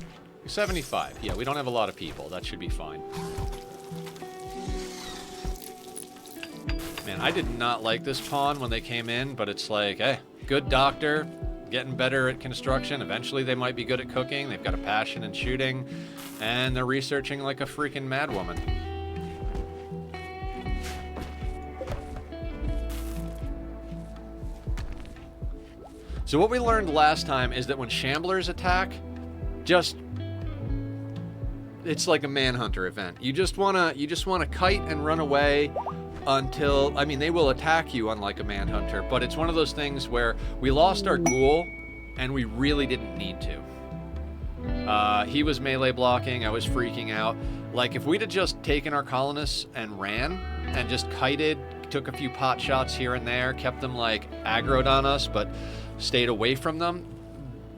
75. Yeah, we don't have a lot of people. That should be fine. Man, I did not like this pawn when they came in, but it's like, hey, good doctor, getting better at construction. Eventually they might be good at cooking. They've got a passion in shooting, and they're researching like a freaking madwoman. So what we learned last time is that when Shamblers attack, just... It's like a manhunter event. You just wanna kite and run away until, I mean, they will attack you unlike a manhunter, but it's one of those things where we lost our ghoul and we really didn't need to. He was melee blocking, I was freaking out. Like, if we'd have just taken our colonists and ran and just kited, took a few pot shots here and there, kept them like aggroed on us, but stayed away from them,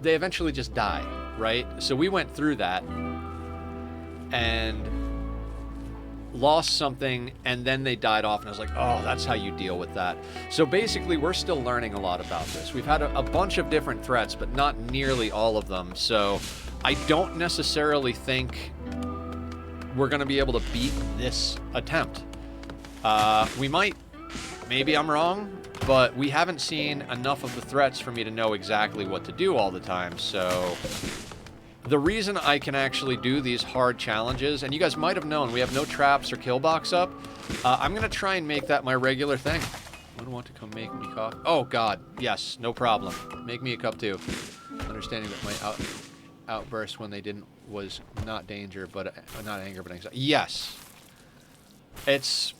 they eventually just die, right? So we went through that and lost something, and then they died off, and I was like, oh, that's how you deal with that. So basically, we're still learning a lot about this. We've had a bunch of different threats, but not nearly all of them, so I don't necessarily think we're going to be able to beat this attempt. We might. Maybe I'm wrong, but we haven't seen enough of the threats for me to know exactly what to do all the time, so... The reason I can actually do these hard challenges, and you guys might have known, we have no traps or KILLBOX up. I'm going to try and make that my regular thing. I don't want to come make me coffee. Oh, God. Yes, no problem. Make me a cup, too. Understanding that my outburst when they didn't was not danger, but not anger, but anxiety. Yes. It's...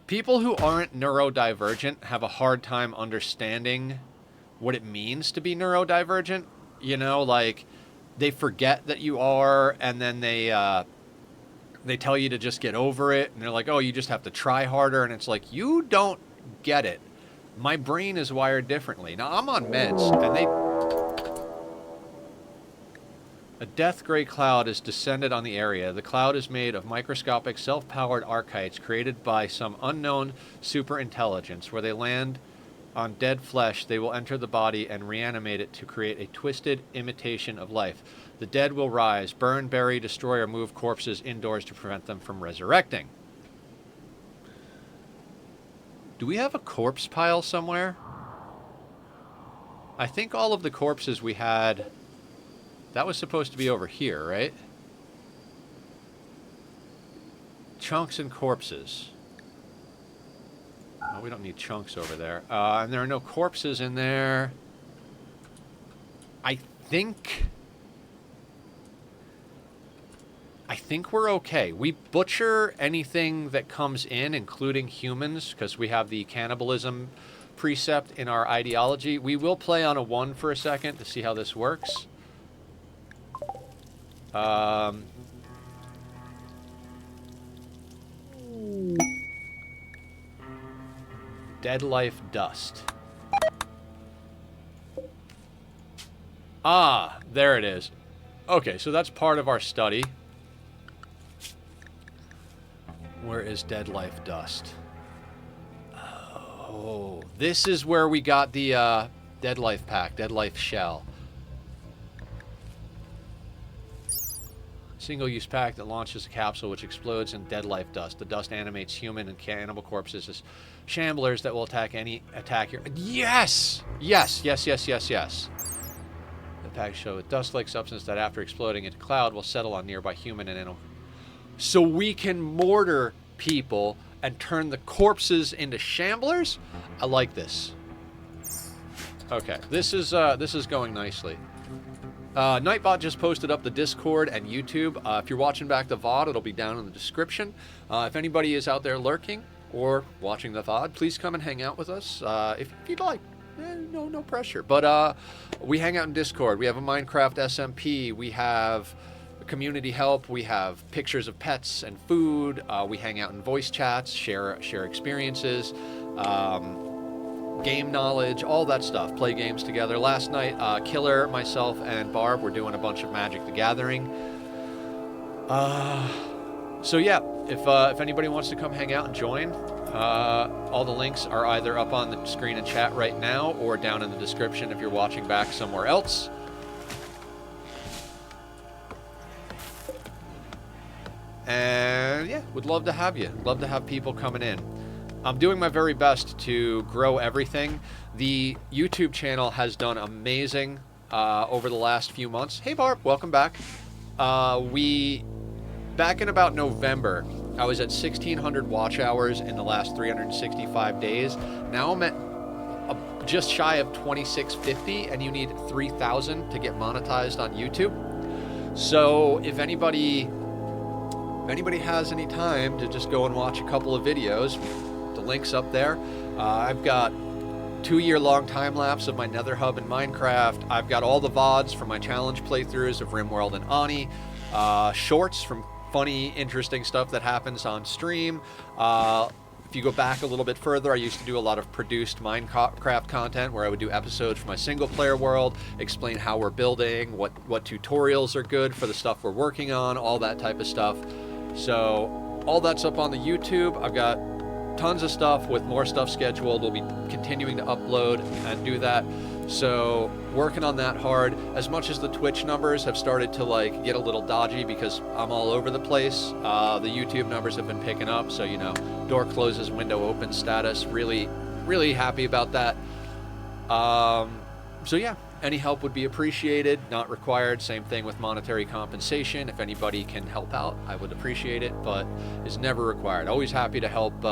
People who aren't neurodivergent have a hard time understanding what it means to be neurodivergent. You know, like, they forget that you are, and then they tell you to just get over it, and they're like, oh, you just have to try harder, and it's like, you don't get it. My brain is wired differently. Now, I'm on meds, and A death gray cloud has descended on the area. The cloud is made of microscopic, self-powered archites created by some unknown superintelligence. Where they land on dead flesh, they will enter the body and reanimate it to create a twisted imitation of life. The dead will rise, burn, bury, destroy, or move corpses indoors to prevent them from resurrecting. Do we have a corpse pile somewhere? I think all of the corpses we had... That was supposed to be over here, right? Chunks and corpses. Oh, we don't need chunks over there. And there are no corpses in there. I think we're okay. We butcher anything that comes in, including humans, because we have the cannibalism precept in our ideology. We will play on a 1 for a second to see how this works. Dead life dust. Ah, there it is. Okay, so that's part of our study. Where is dead life dust? Oh, this is where we got the Dead Life pack, Dead Life shell. Single-use pack that launches a capsule which explodes in dead life dust. The dust animates human and cannibal corpses as shamblers that will attack your... Yes! Yes, yes, yes, yes, yes. The pack show a dust-like substance that after exploding into cloud will settle on nearby human and animal. So we can mortar people and turn the corpses into shamblers? I like this. Okay, this is going nicely. Nightbot just posted up the Discord and YouTube. If you're watching back the VOD, it'll be down in the description. If anybody is out there lurking or watching the VOD, please come and hang out with us if you'd like. No pressure. But we hang out in Discord. We have a Minecraft SMP. We have community help. We have pictures of pets and food. We hang out in voice chats, share experiences. Game knowledge, all that stuff. Play games together. Last night, Killer, myself, and Barb were doing a bunch of Magic the Gathering. So yeah, if anybody wants to come hang out and join, all the links are either up on the screen and chat right now or down in the description if you're watching back somewhere else. And yeah, would love to have you. Love to have people coming in. I'm doing my very best to grow everything. The YouTube channel has done amazing over the last few months. Hey Barb, welcome back. Back in about November, I was at 1,600 watch hours in the last 365 days. Now I'm at just shy of 2,650, and you need 3,000 to get monetized on YouTube. So if anybody has any time to just go and watch a couple of videos, the link's up there. I've got 2-year-long time-lapse of my Nether Hub in Minecraft. I've got all the VODs from my challenge playthroughs of Rimworld and Ani. Shorts from funny, interesting stuff that happens on stream. If you go back a little bit further, I used to do a lot of produced Minecraft content where I would do episodes for my single-player world, explain how we're building, what tutorials are good for the stuff we're working on, all that type of stuff. So all that's up on the YouTube. I've got tons of stuff with more stuff scheduled. We'll be continuing to upload and do that. So working on that hard. As much as the Twitch numbers have started to like get a little dodgy because I'm all over the place, the YouTube numbers have been picking up. So, you know, door closes, window open status. Really, really happy about that. So yeah, any help would be appreciated, not required. Same thing with monetary compensation. If anybody can help out, I would appreciate it, but it's never required. Always happy to help,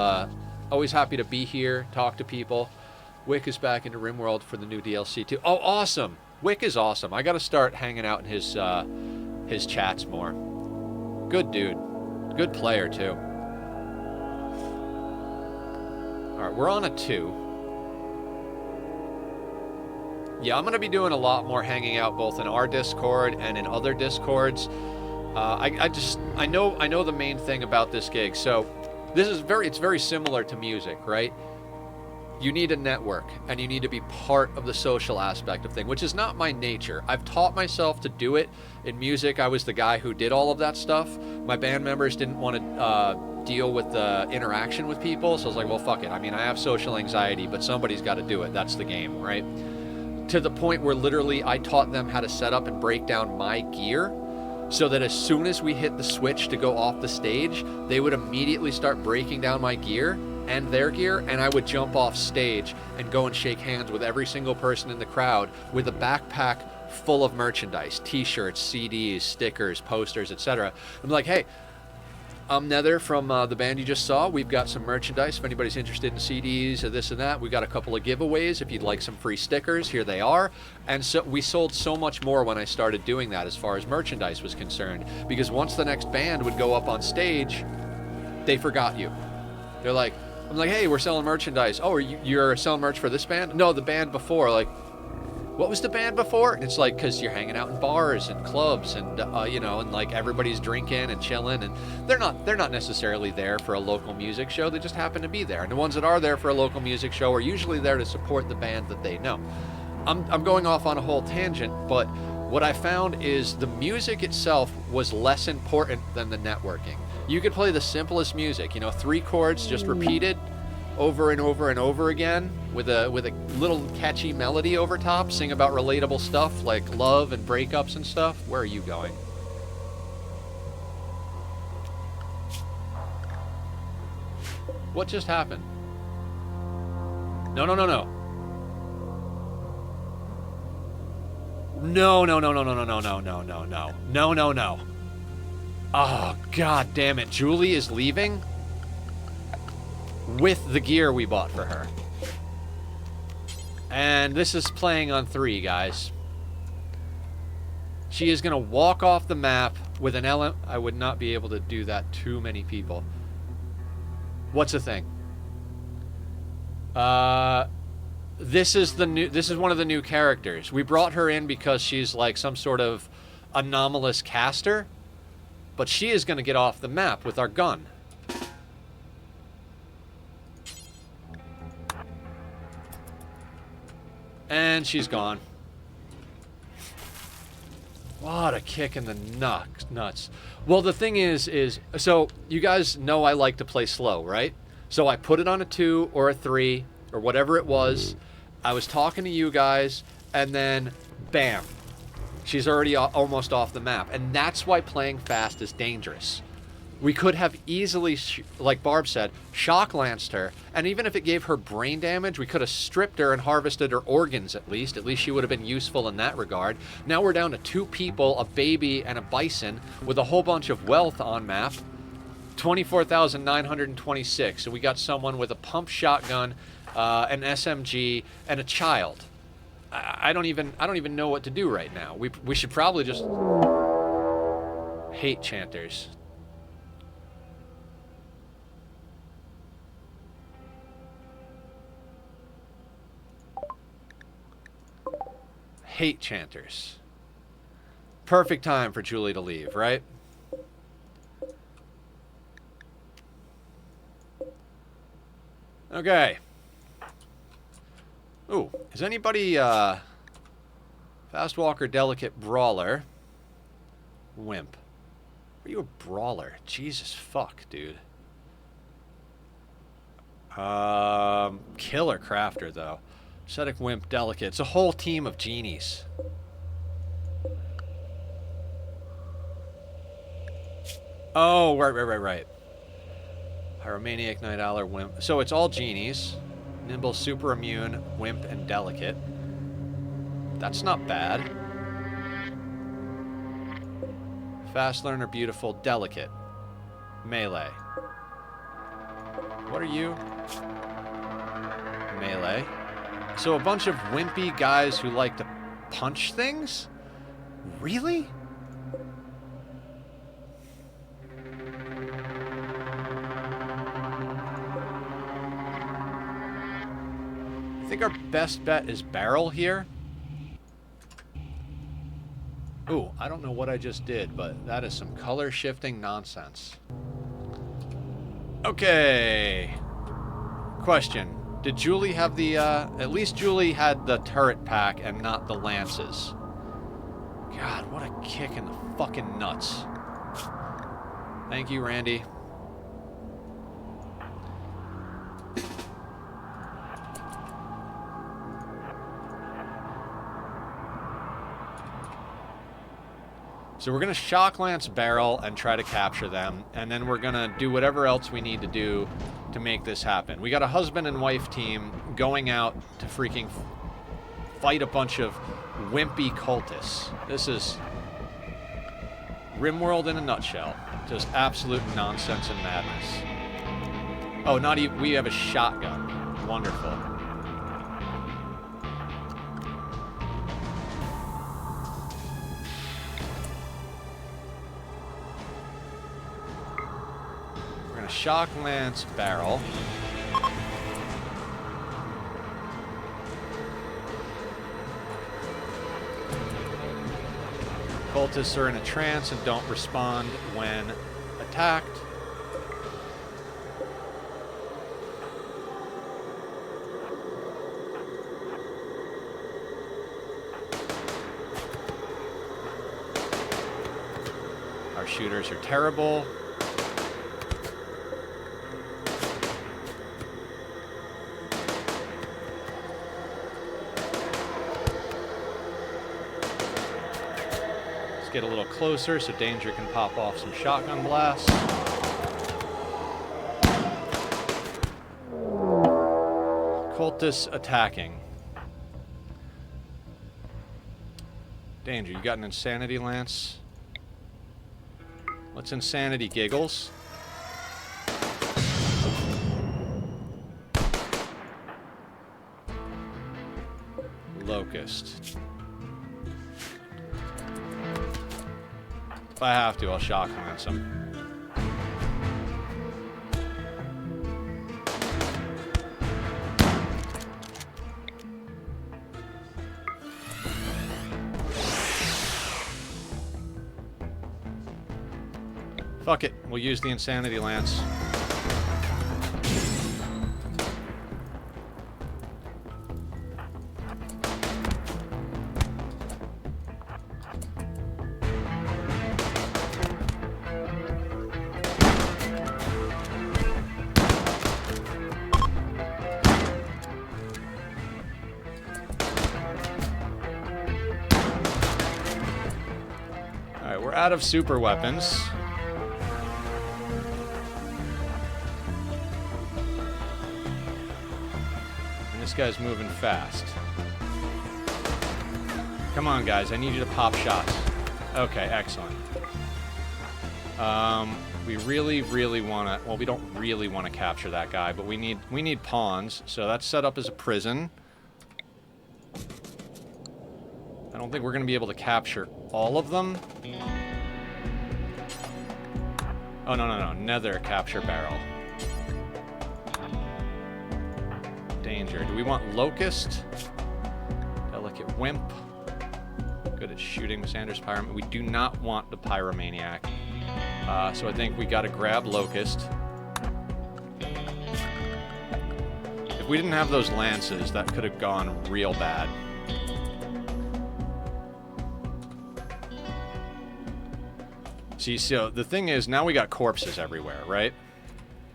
always happy to be here, talk to people. Wick is back into Rimworld for the new DLC too. Oh, awesome! Wick is awesome. I gotta start hanging out in his chats more. Good dude. Good player too. Alright, we're on a 2. Yeah, I'm going to be doing a lot more hanging out both in our Discord and in other Discords. I know the main thing about this gig. So it's very similar to music, right? You need a network and you need to be part of the social aspect of thing, which is not my nature. I've taught myself to do it. In music, I was the guy who did all of that stuff. My band members didn't want to deal with the interaction with people, so I was like, well, fuck it. I mean, I have social anxiety, but somebody's got to do it. That's the game, right? To the point where literally I taught them how to set up and break down my gear so that as soon as we hit the switch to go off the stage, they would immediately start breaking down my gear and their gear, and I would jump off stage and go and shake hands with every single person in the crowd with a backpack full of merchandise, t-shirts, CDs, stickers, posters, etc. I'm like, hey, I'm Nether from the band you just saw. We've got some merchandise. If anybody's interested in CDs or this and that, we got a couple of giveaways. If you'd like some free stickers, here they are. And so we sold so much more when I started doing that as far as merchandise was concerned. Because once the next band would go up on stage, they forgot you. They're like, I'm like, hey, we're selling merchandise. Oh, you're selling merch for this band? No, the band before. Like, what was the band before? And it's like, because you're hanging out in bars and clubs and, you know, and like everybody's drinking and chilling, and they're not necessarily there for a local music show. They just happen to be there. And the ones that are there for a local music show are usually there to support the band that they know. I'm going off on a whole tangent, but what I found is the music itself was less important than the networking. You could play the simplest music, you know, 3 chords just repeated, over and over and over again with a little catchy melody over top, sing about relatable stuff like love and breakups and stuff. Where are you going? What just happened? No, no, no, no. No, no, no, no, no, no, no, no, no, no, no. No, no, no. Oh, god damn it. Julie is leaving with the gear we bought for her. And this is playing on 3, guys. She is going to walk off the map with an element. I would not be able to do that too many people. What's the thing? This is one of the new characters. We brought her in because she's like some sort of anomalous caster, but she is going to get off the map with our gun. And she's gone. What a kick in the nuts. Well, the thing is so you guys know I like to play slow, right? So I put it on a 2 or a 3 or whatever it was. I was talking to you guys, and then bam, she's already almost off the map. And that's why playing fast is dangerous. We could have easily, like Barb said, shock lanced her, and even if it gave her brain damage, we could have stripped her and harvested her organs at least. At least she would have been useful in that regard. Now we're down to 2 people, a baby and a bison, with a whole bunch of wealth on map. 24,926. So we got someone with a pump shotgun, an SMG, and a child. I don't even know what to do right now. We should probably just hate chanters. Hate chanters. Perfect time for Julie to leave, right? Okay. Ooh, is anybody, Fast Walker, Delicate, Brawler, Wimp? Are you a Brawler? Jesus fuck, dude. Killer Crafter, though. Ascetic, Wimp, Delicate. It's a whole team of genies. Oh, right. Pyromaniac, Night Owler, Wimp. So it's all genies. Nimble, Super Immune, Wimp, and Delicate. That's not bad. Fast Learner, Beautiful, Delicate. Melee. What are you? Melee. So a bunch of wimpy guys who like to punch things? Really? I think our best bet is barrel here. Ooh, I don't know what I just did, but that is some color shifting nonsense. Okay. Question. Did Julie have the, at least Julie had the turret pack and not the lances. God, what a kick in the fucking nuts. Thank you, Randy. So we're going to shock lance barrel and try to capture them, and then we're going to do whatever else we need to do to make this happen. We got a husband and wife team going out to freaking fight a bunch of wimpy cultists. This is Rimworld in a nutshell. Just absolute nonsense and madness. Oh, not even, we have a shotgun. Wonderful. Shock lance barrel. Cultists are in a trance and don't respond when attacked. Our shooters are terrible. get a little closer so Danger can pop off some shotgun blasts. Cultists attacking. Danger, you got an Insanity Lance? Let's Insanity Giggles. Locust. If I have to, I'll Shotgun Lance him. Fuck it, we'll use the Insanity Lance. Alright, we're out of super weapons. This guy's moving fast. Come on, guys. I need you to pop shots. Okay, excellent. We really, really want to... Well, we don't really want to capture that guy, but we need pawns. So that's set up as a prison. I don't think we're going to be able to capture all of them. Oh, no. Nether capture barrel. Danger. Do we want Locust? Delicate Wimp. Good at shooting with Sanders Pyroman. We do not want the Pyromaniac. So I think we gotta grab Locust. If we didn't have those lances, that could have gone real bad. See, so the thing is, now we got corpses everywhere, right?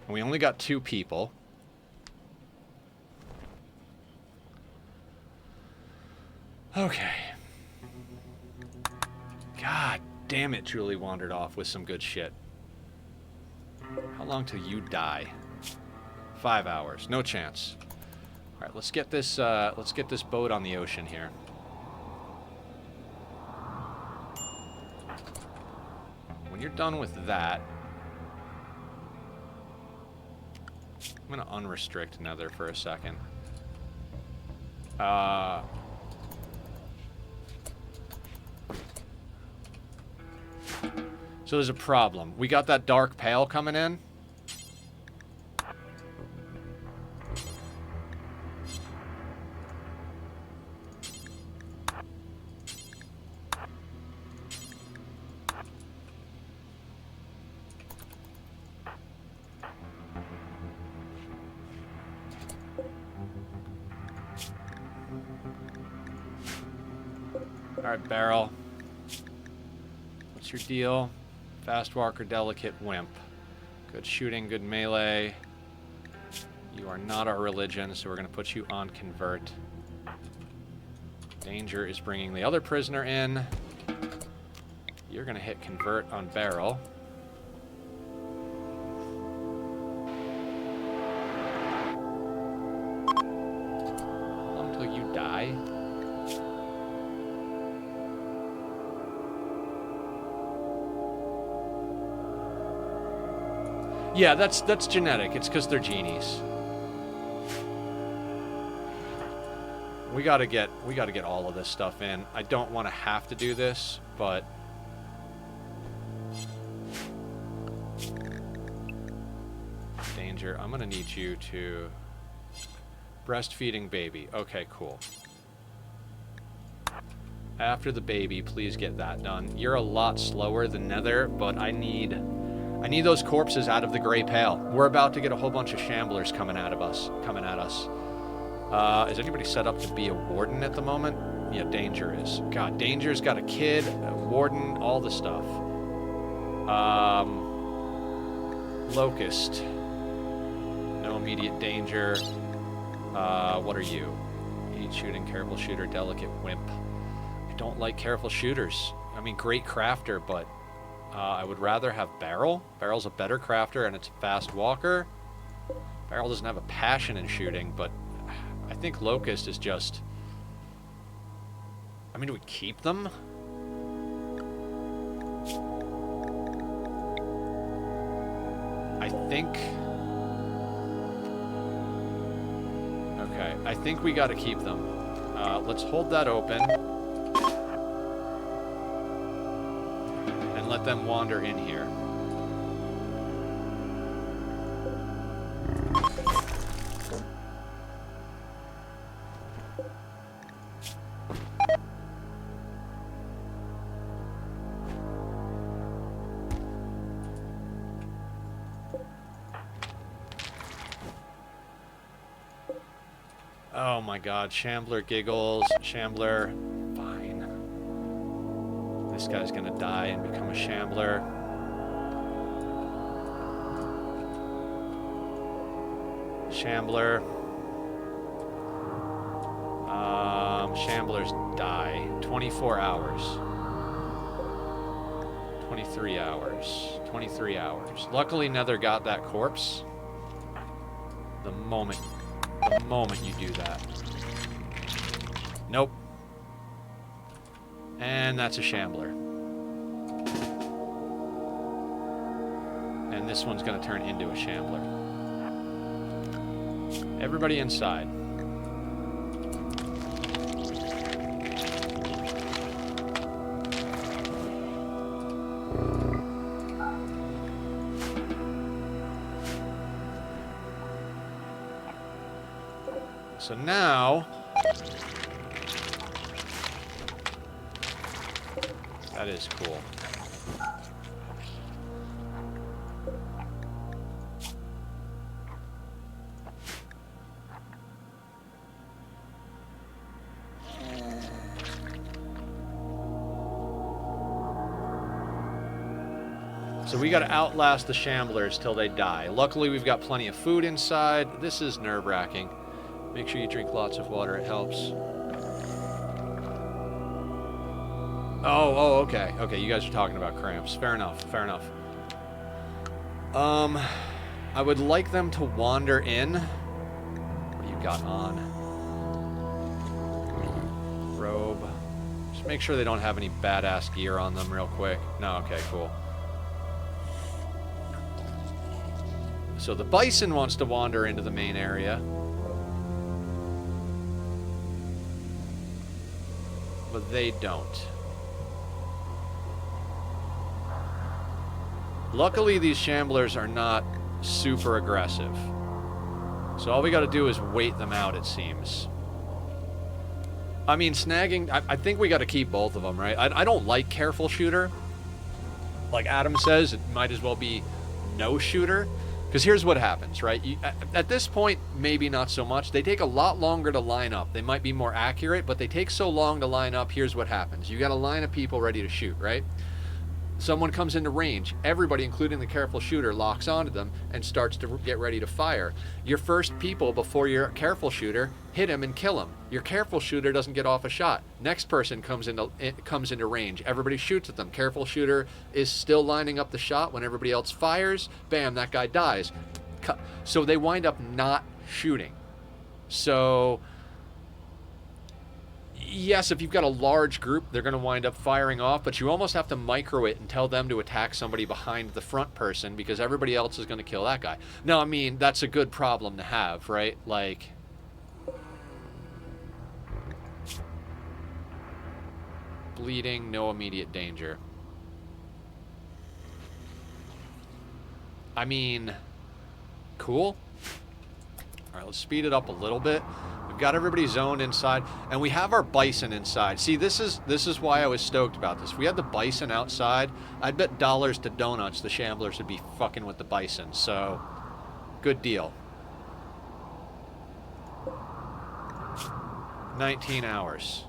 And we only got 2 people. Okay. God damn it, Julie wandered off with some good shit. How long till you die? 5 hours. No chance. Alright, let's get this boat on the ocean here. When you're done with that, I'm gonna unrestrict Nether for a second. So there's a problem. We got that dark pale coming in. Alright, Barrel. What's your deal? Fast Walker, Delicate Wimp. Good shooting, good melee. You are not our religion, so we're going to put you on Convert. Danger is bringing the other prisoner in. You're going to hit Convert on Barrel. How long until you die? Yeah, that's genetic. It's because they're genies. We gotta get all of this stuff in. I don't want to have to do this, but Danger. I'm gonna need you to breastfeeding baby. Okay, cool. After the baby, please get that done. You're a lot slower than Nether, but I need those corpses out of the Grey Pale. We're about to get a whole bunch of Shamblers coming at us. Is anybody set up to be a Warden at the moment? Yeah, Danger is. God, Danger's got a kid, a Warden, all the stuff. Locust. No immediate danger. What are you? Heat shooting, careful shooter, delicate wimp. I don't like careful shooters. I mean, great crafter, but I would rather have Barrel. Barrel's a better crafter, and it's a fast walker. Barrel doesn't have a passion in shooting, but I think Locust is just... I mean, do we keep them? I think... Okay, I think we gotta keep them. Let's hold that open. And let them wander in here. Oh my god, Shambler giggles. Shambler, fine. This guy's gonna die and become a Shambler. Shambler. Shamblers die. 24 hours. 23 hours. 23 hours. Luckily, Nether got that corpse. The moment you do that. Nope. And that's a Shambler. And this one's gonna turn into a Shambler. Everybody inside. So now, that is cool. So we gotta outlast the Shamblers till they die. Luckily, we've got plenty of food inside. This is nerve-wracking. Make sure you drink lots of water, it helps. Oh, okay. Okay, you guys are talking about cramps. Fair enough, fair enough. I would like them to wander in. What do you got on? Robe. Just make sure they don't have any badass gear on them real quick. No, okay, cool. So the Bison wants to wander into the main area. But they don't. Luckily, these Shamblers are not super aggressive. So all we gotta do is wait them out, it seems. I mean, snagging... I think we gotta keep both of them, right? I don't like Careful Shooter. Like Adam says, it might as well be no shooter. Because here's what happens, right? At this point, maybe not so much. They take a lot longer to line up. They might be more accurate, but they take so long to line up. Here's what happens. You got a line of people ready to shoot, right? Someone comes into range. Everybody, including the Careful Shooter, locks onto them and starts to get ready to fire. Your first people, before your Careful Shooter, hit him and kill him. Your Careful Shooter doesn't get off a shot. Next person comes into range. Everybody shoots at them. Careful Shooter is still lining up the shot when everybody else fires. Bam, that guy dies. So they wind up not shooting. So... yes, if you've got a large group, they're going to wind up firing off, but you almost have to micro it and tell them to attack somebody behind the front person because everybody else is going to kill that guy. Now, I mean, that's a good problem to have, right? Like... bleeding, no immediate danger. I mean... cool. Alright, let's speed it up a little bit. We've got everybody zoned inside, and we have our Bison inside. See, this is why I was stoked about this. If we had the Bison outside, I'd bet dollars to donuts the Shamblers would be fucking with the Bison, so good deal. 19 hours.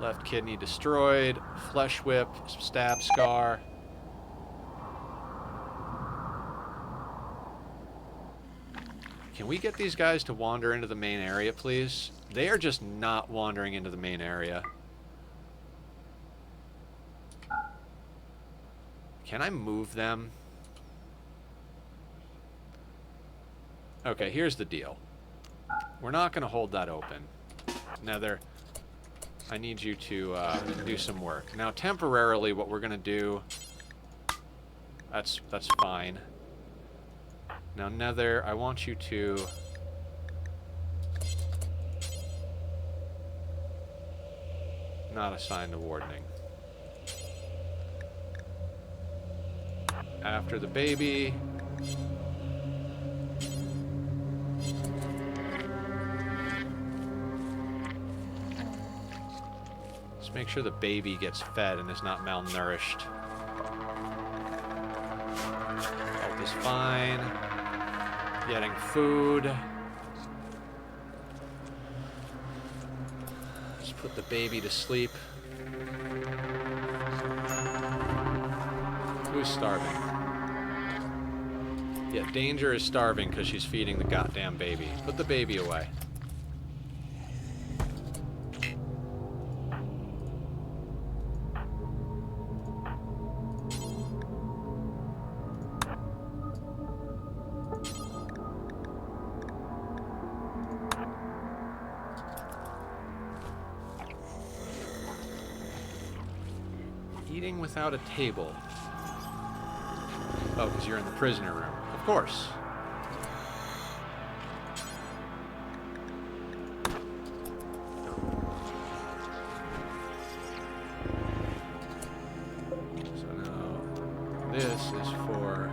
Left kidney destroyed, flesh whip, stab scar. Can we get these guys to wander into the main area, please? They are just not wandering into the main area. Can I move them? Okay, here's the deal. We're not going to hold that open. Nether, I need you to do some work. Now, temporarily, what we're going to do... That's fine. Now, Nether, I want you to... Not assign the wardening. After the baby... Let's make sure the baby gets fed and is not malnourished. Health is fine. Getting food. Let's put the baby to sleep. Who's starving? Yeah, Danger is starving because she's feeding the goddamn baby. Put the baby away. Eating without a table. Oh, because you're in the prisoner room. Of course. So now, this is for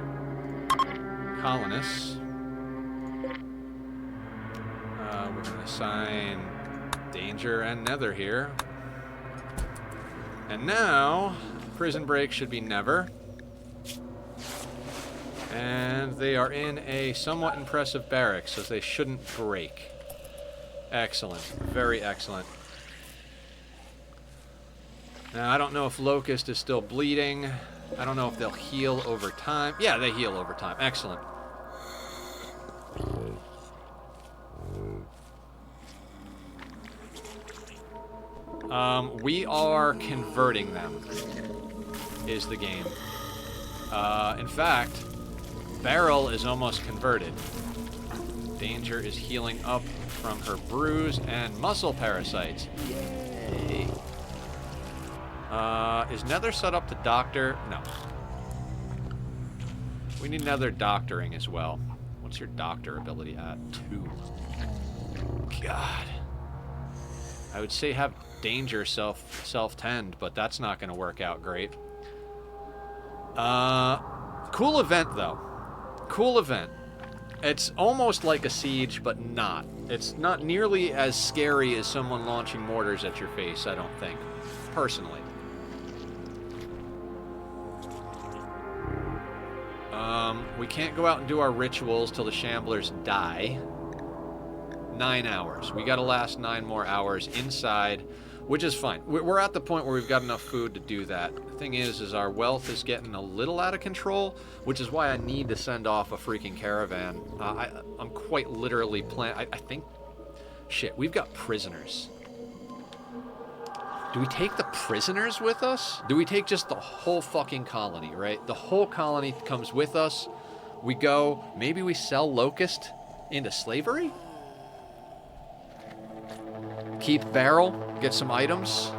colonists. We're going to assign Danger and Nether here. And now, prison break should be never. And they are in a somewhat impressive barracks, so they shouldn't break. Excellent. Very excellent. Now, I don't know if Locust is still bleeding. I don't know if they'll heal over time. Yeah, they heal over time. Excellent. We are converting them, is the game. In fact, Beryl is almost converted. Danger is healing up from her bruise and muscle parasites. Yay. Is Nether set up to doctor? No. We need Nether doctoring as well. What's your doctor ability at? 2. God. I would say have Danger self-tend, but that's not going to work out great. Cool event, though. Cool event. It's almost like a siege, but not. It's not nearly as scary as someone launching mortars at your face, I don't think. Personally. We can't go out and do our rituals till the Shamblers die. 9 hours. We gotta last 9 more hours inside, which is fine. We're at the point where we've got enough food to do that. The thing is our wealth is getting a little out of control, which is why I need to send off a freaking caravan. I'm quite literally I think... Shit, we've got prisoners. Do we take the prisoners with us? Do we take just the whole fucking colony, right? The whole colony comes with us. We go, maybe we sell Locust into slavery? Keep Beryl, get some items.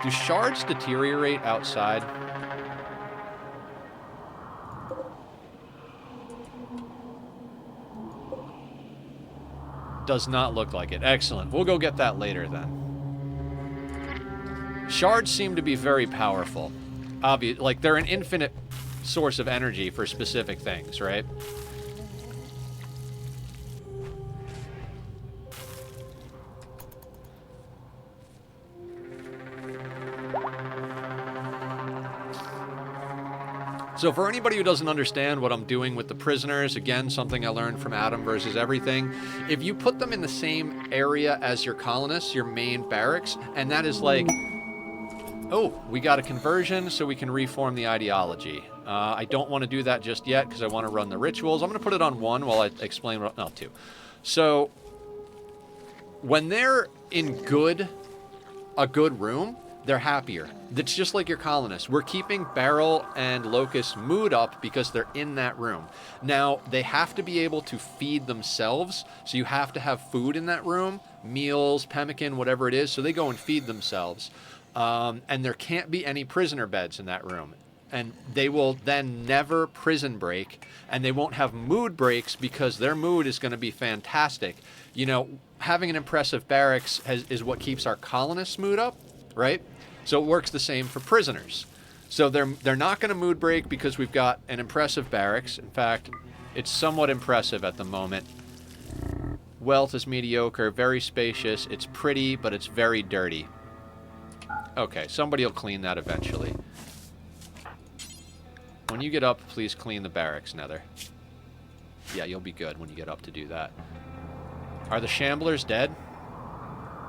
Do shards deteriorate outside? Does not look like it. Excellent. We'll go get that later then. Shards seem to be very powerful. Like, they're an infinite source of energy for specific things, right? So for anybody who doesn't understand what I'm doing with the prisoners, again, something I learned from Adam versus Everything, if you put them in the same area as your colonists, your main barracks, and that is like, oh, we got a conversion so we can reform the ideology. I don't want to do that just yet because I want to run the rituals. I'm going to put it on 1 while I explain what... No, 2. So when they're in a good room, they're happier. That's just like your colonists. We're keeping Beryl and Locust's mood up because they're in that room. Now, they have to be able to feed themselves, so you have to have food in that room, meals, pemmican, whatever it is, so they go and feed themselves. And there can't be any prisoner beds in that room. And they will then never prison break, and they won't have mood breaks because their mood is going to be fantastic. You know, having an impressive barracks is what keeps our colonists' mood up, right? So it works the same for prisoners. So they're not going to mood break because we've got an impressive barracks. In fact, it's somewhat impressive at the moment. Wealth is mediocre, very spacious. It's pretty, but it's very dirty. Okay, somebody will clean that eventually. When you get up, please clean the barracks, Nether. Yeah, you'll be good when you get up to do that. Are the shamblers dead?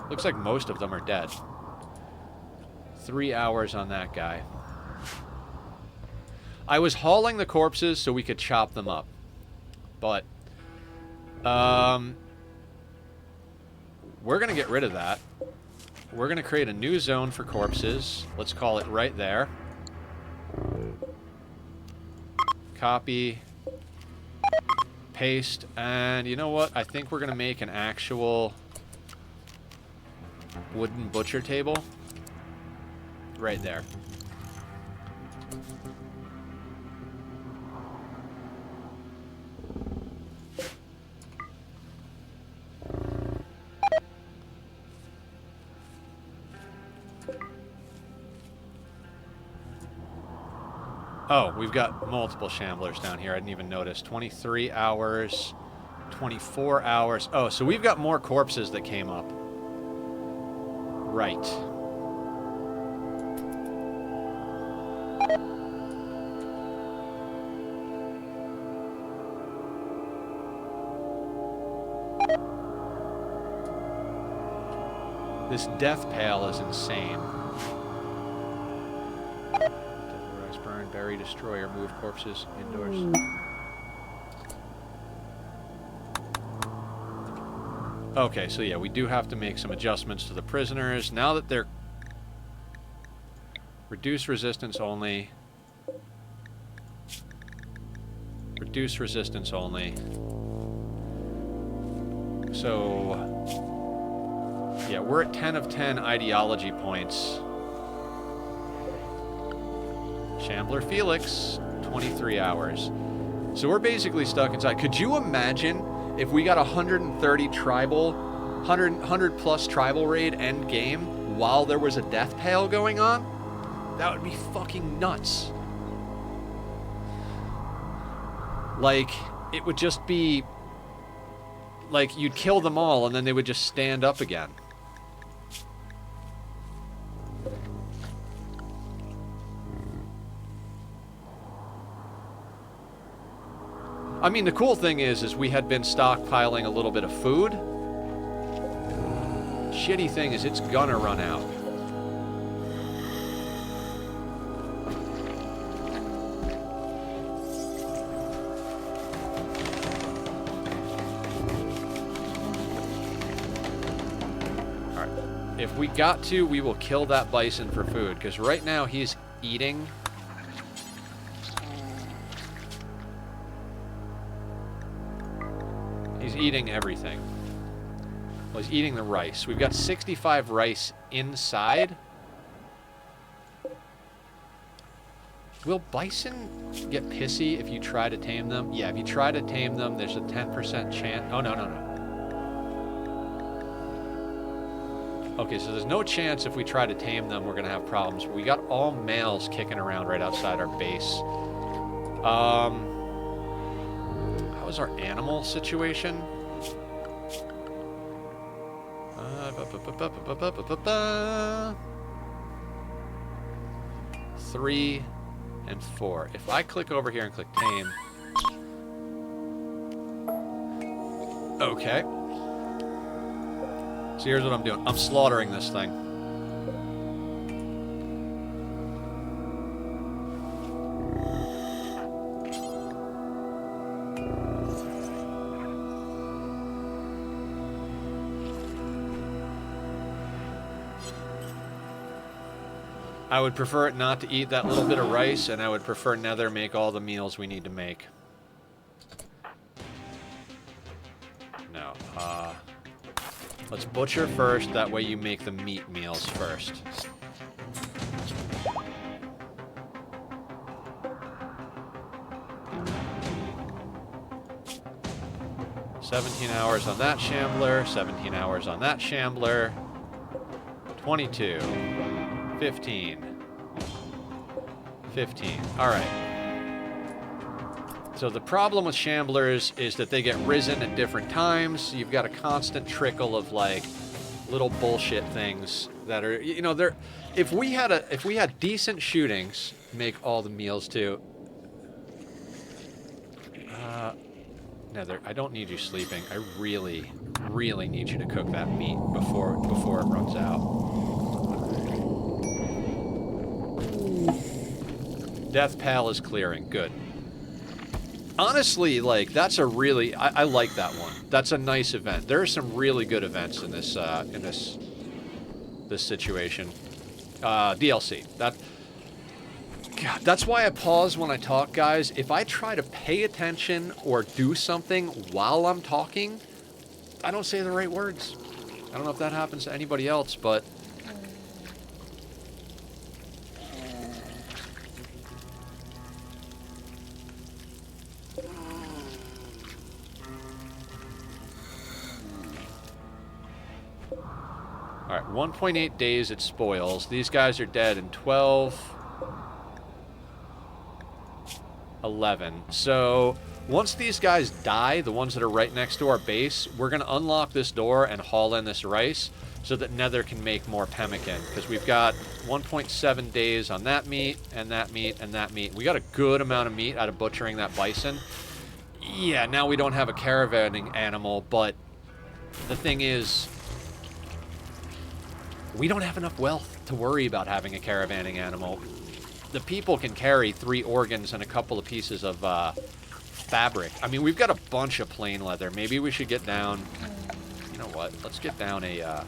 Looks like most of them are dead. 3 hours on that guy. I was hauling the corpses so we could chop them up. But, we're going to get rid of that. We're going to create a new zone for corpses. Let's call it right there. Copy. Paste. And you know what? I think we're going to make an actual wooden butcher table. Right there. Oh, we've got multiple shamblers down here. I didn't even notice. 23 hours, 24 hours. Oh, so we've got more corpses that came up. Right. This death pale is insane. Devorize, burn, bury, destroy, or move corpses indoors. Okay, so yeah, we do have to make some adjustments to the prisoners. Now that they're... Reduce resistance only. Reduce resistance only. So... Yeah, we're at 10 of 10 ideology points. Shambler Felix, 23 hours. So we're basically stuck inside. Could you imagine if we got 130 tribal, 100 plus tribal raid end game while there was a death pale going on? That would be fucking nuts. Like, it would just be... Like, you'd kill them all and then they would just stand up again. I mean, the cool thing is we had been stockpiling a little bit of food. Shitty thing is it's gonna run out. Alright. If we got to, we will kill that bison for food, because right now he's eating... He's eating everything. Well, he's eating the rice. We've got 65 rice inside. Will bison get pissy if you try to tame them? Yeah, if you try to tame them, there's a 10% chance. Oh, no, no, no. Okay, so there's no chance if we try to tame them, we're going to have problems. We got all males kicking around right outside our base. How's our animal situation? 3 and 4. If I click over here and click tame. Okay. So here's what I'm doing. I'm slaughtering this thing. I would prefer it not to eat that little bit of rice, and I would prefer Nether make all the meals we need to make. No. Let's butcher first, that way you make the meat meals first. $17 hours on that shambler, 17 hours on that shambler, 22, 15, 15. All right. So the problem with shamblers is that they get risen at different times. You've got a constant trickle of like little bullshit things that are, you know, they're. If we had decent shootings, make all the meals too. Nether, I don't need you sleeping. I really, really need you to cook that meat before it runs out. Death Pal is clearing. Good. Honestly, like, that's a really... I like that one. That's a nice event. There are some really good events in this situation. DLC. God, that's why I pause when I talk, guys. If I try to pay attention or do something while I'm talking, I don't say the right words. I don't know if that happens to anybody else, but... Alright, 1.8 days it spoils. These guys are dead in 12... 11. So once these guys die, the ones that are right next to our base, we're going to unlock this door and haul in this rice so that Nether can make more pemmican, because we've got 1.7 days on that meat and that meat and that meat. We got a good amount of meat out of butchering that bison. Yeah, now we don't have a caravanning animal, but the thing is, we don't have enough wealth to worry about having a caravanning animal. The people can carry 3 organs and a couple of pieces of fabric. I mean, we've got a bunch of plain leather. Maybe we should get down... You know what? Let's get down a...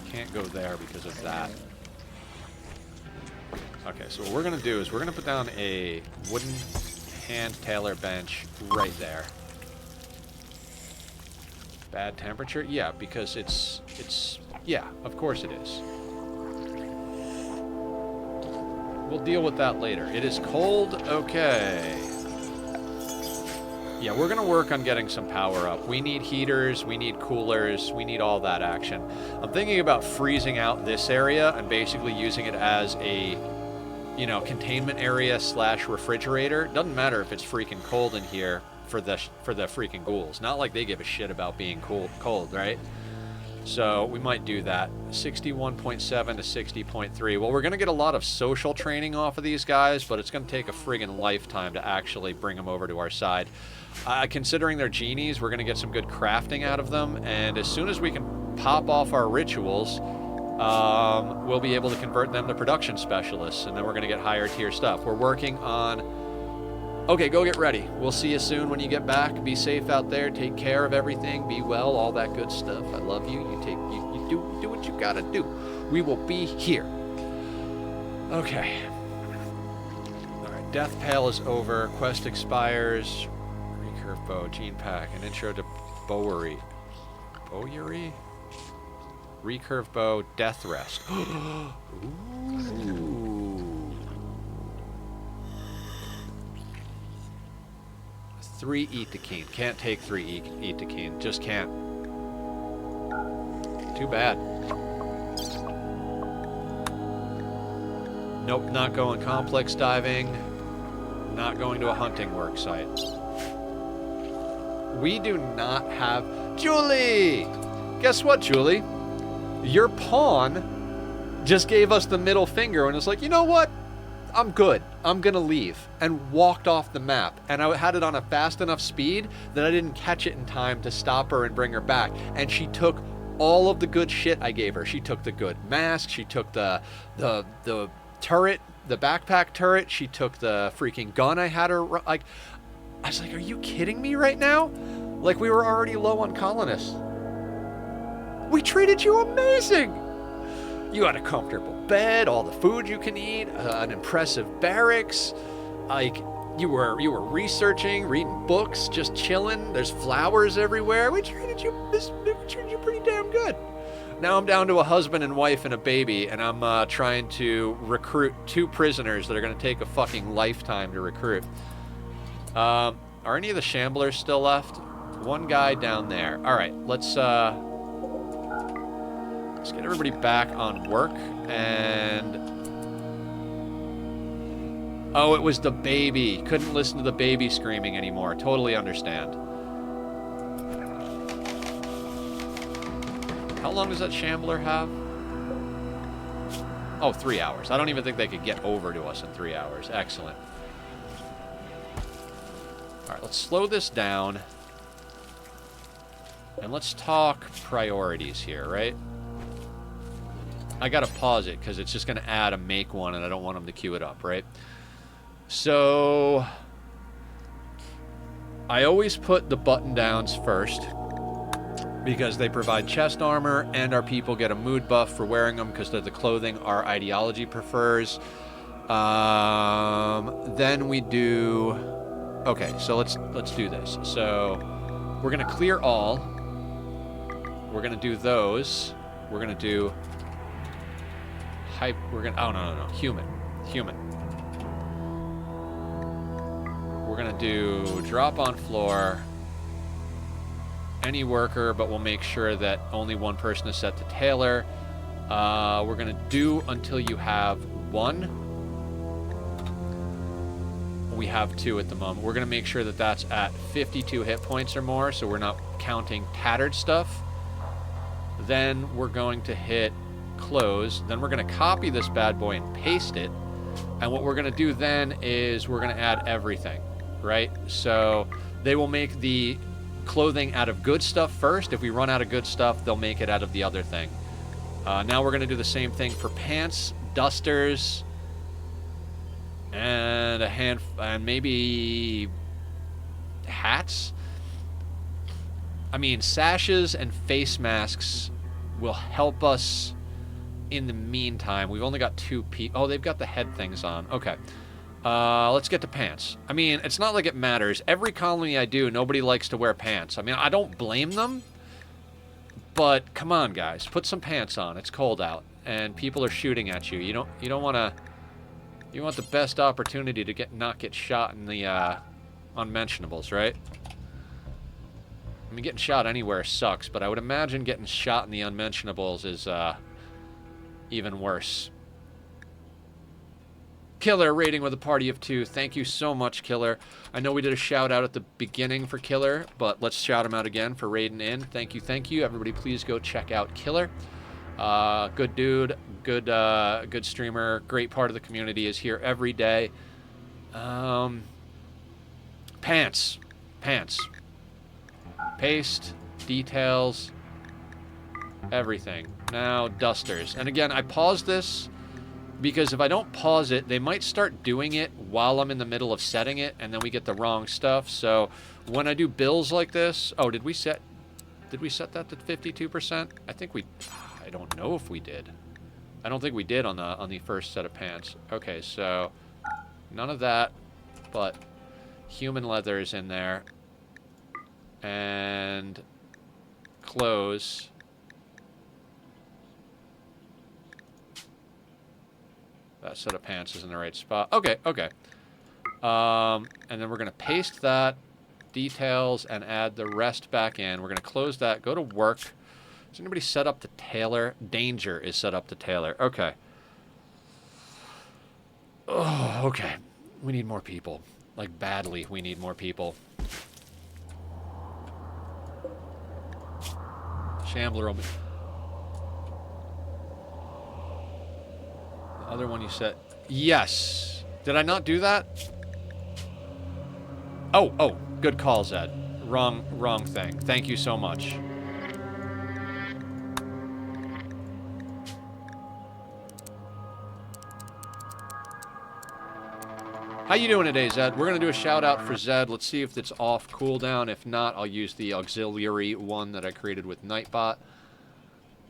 Can't go there because of that. Okay, so what we're going to do is we're going to put down a wooden hand tailor bench right there. Bad temperature? Yeah, because it's... Yeah, of course it is. We'll deal with that later. It is cold? Okay. Yeah, we're going to work on getting some power up. We need heaters, we need coolers, we need all that action. I'm thinking about freezing out this area and basically using it as a, you know, containment area / refrigerator. Doesn't matter if it's freaking cold in here. For the freaking ghouls. Not like they give a shit about being cold, right? So we might do that. 61.7 to 60.3. Well, we're going to get a lot of social training off of these guys, but it's going to take a friggin' lifetime to actually bring them over to our side. Considering they're genies, we're going to get some good crafting out of them, and as soon as we can pop off our rituals, we'll be able to convert them to production specialists, and then we're going to get higher tier stuff. We're working on... Okay, go get ready. We'll see you soon when you get back. Be safe out there. Take care of everything. Be well. All that good stuff. I love you. You do what you gotta do. We will be here. Okay. All right. Death Pale is over. Quest expires. Recurve bow. Gene pack. An intro to bowery. Bowery. Recurve bow. Death rest. Ooh. 3 Etekine. Can't take 3 Etekine. Just can't. Too bad. Nope, not going complex diving. Not going to a hunting work site. We do not have... Julie! Guess what, Julie? Your pawn just gave us the middle finger and was like, you know what? I'm good. I'm gonna leave. And walked off the map. And I had it on a fast enough speed that I didn't catch it in time to stop her and bring her back. And she took all of the good shit I gave her. She took the good mask. She took the turret, the backpack turret. She took the freaking gun I had her... Like, I was like, are you kidding me right now? Like, we were already low on colonists. We treated you amazing. You had a comfortable bed, all the food you can eat, an impressive barracks. Like, you were researching, reading books, just chilling. There's flowers everywhere. We treated you pretty damn good. Now I'm down to a husband and wife and a baby, and I'm trying to recruit 2 prisoners that are going to take a fucking lifetime to recruit. Are any of the shamblers still left? One guy down there. All right, let's get everybody back on work. And oh, it was the baby. Couldn't listen to the baby screaming anymore. Totally understand. How long does that shambler have? Oh, 3 hours. I don't even think they could get over to us in 3 hours. Excellent. All right, let's slow this down. And let's talk priorities here, right? I gotta pause it because it's just gonna add a make one and I don't want them to queue it up, right? So I always put the button downs first because they provide chest armor and our people get a mood buff for wearing them because they're the clothing our ideology prefers. Then we do... Okay, so let's do this. So we're gonna clear all. We're gonna do those. We're gonna do hype. We're gonna... Oh, no. Human. We're gonna do drop on floor. Any worker, but we'll make sure that only one person is set to tailor. We're gonna do until you have 1. We have 2 at the moment. We're gonna make sure that that's at 52 hit points or more, so we're not counting tattered stuff. Then we're going to hit close. Then we're gonna copy this bad boy and paste it. And what we're gonna do then is we're gonna add everything, right? So they will make the clothing out of good stuff first. If we run out of good stuff, they'll make it out of the other thing. Now we're gonna do the same thing for pants, dusters, and and maybe hats. I mean, sashes and face masks will help us in the meantime. We've only got 2 people. Oh, they've got the head things on. Okay. Let's get to pants. I mean, it's not like it matters. Every colony I do, nobody likes to wear pants. I mean, I don't blame them. But come on, guys. Put some pants on. It's cold out. And people are shooting at you. You don't want to... You want the best opportunity to not get shot in the unmentionables, right? I mean, getting shot anywhere sucks, but I would imagine getting shot in the unmentionables is even worse. Killer raiding with a party of 2. Thank you so much, Killer. I know we did a shout out at the beginning for Killer, but let's shout him out again for raiding in. Thank you. Everybody, please go check out Killer. Good dude, good streamer, great part of the community, is here every day. Pants. Paste, details, everything. Now, dusters. And again, I paused this because if I don't pause it, they might start doing it while I'm in the middle of setting it, and then we get the wrong stuff. So when I do bills like this... Oh, did we set that to 52%? I don't know if we did. I don't think we did on the first set of pants. Okay, so none of that, but human leather is in there. And clothes. That set of pants is in the right spot. Okay. And then we're going to paste that, details, and add the rest back in. We're going to close that, go to work. Is anybody set up to tailor? Danger is set up to tailor. Okay. Oh, okay. We need more people. Like, badly, we need more people. Shambler. The other one you said... Yes. Did I not do that? Oh. Good call, Zed. Wrong thing. Thank you so much. How you doing today, Zed? We're going to do a shout-out for Zed. Let's see if it's off cooldown. If not, I'll use the auxiliary one that I created with Nightbot.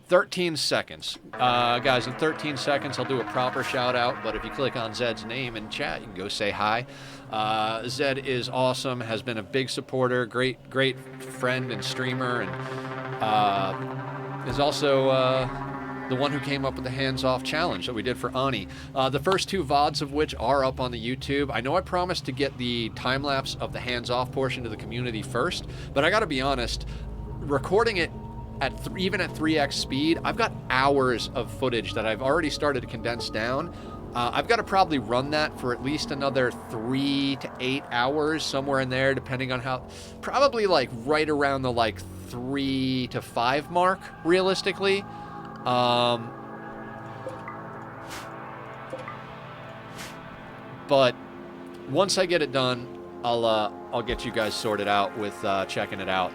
13 seconds. Guys, in 13 seconds, I'll do a proper shout-out, but if you click on Zed's name in chat, you can go say hi. Zed is awesome, has been a big supporter, great friend and streamer, and is also the one who came up with the hands-off challenge that we did for Ani. The first 2 VODs of which are up on the YouTube. I know I promised to get the time-lapse of the hands-off portion to the community first, but I gotta be honest, recording it even at 3x speed, I've got hours of footage that I've already started to condense down. I've got to probably run that for at least another 3 to 8 hours, somewhere in there, depending on how, probably like right around the like 3 to 5 mark, realistically. But once I get it done, I'll get you guys sorted out with checking it out.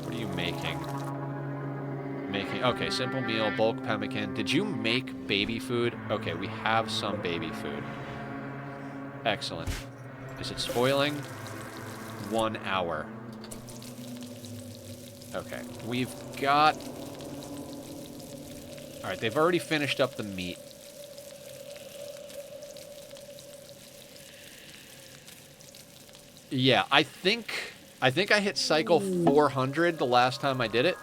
What are you making? Okay, simple meal, bulk pemmican. Did you make baby food? Okay, we have some baby food. Excellent. Is it spoiling? 1 hour. Okay, we've got... Alright, they've already finished up the meat. Yeah, I think I hit cycle 400 the last time I did it.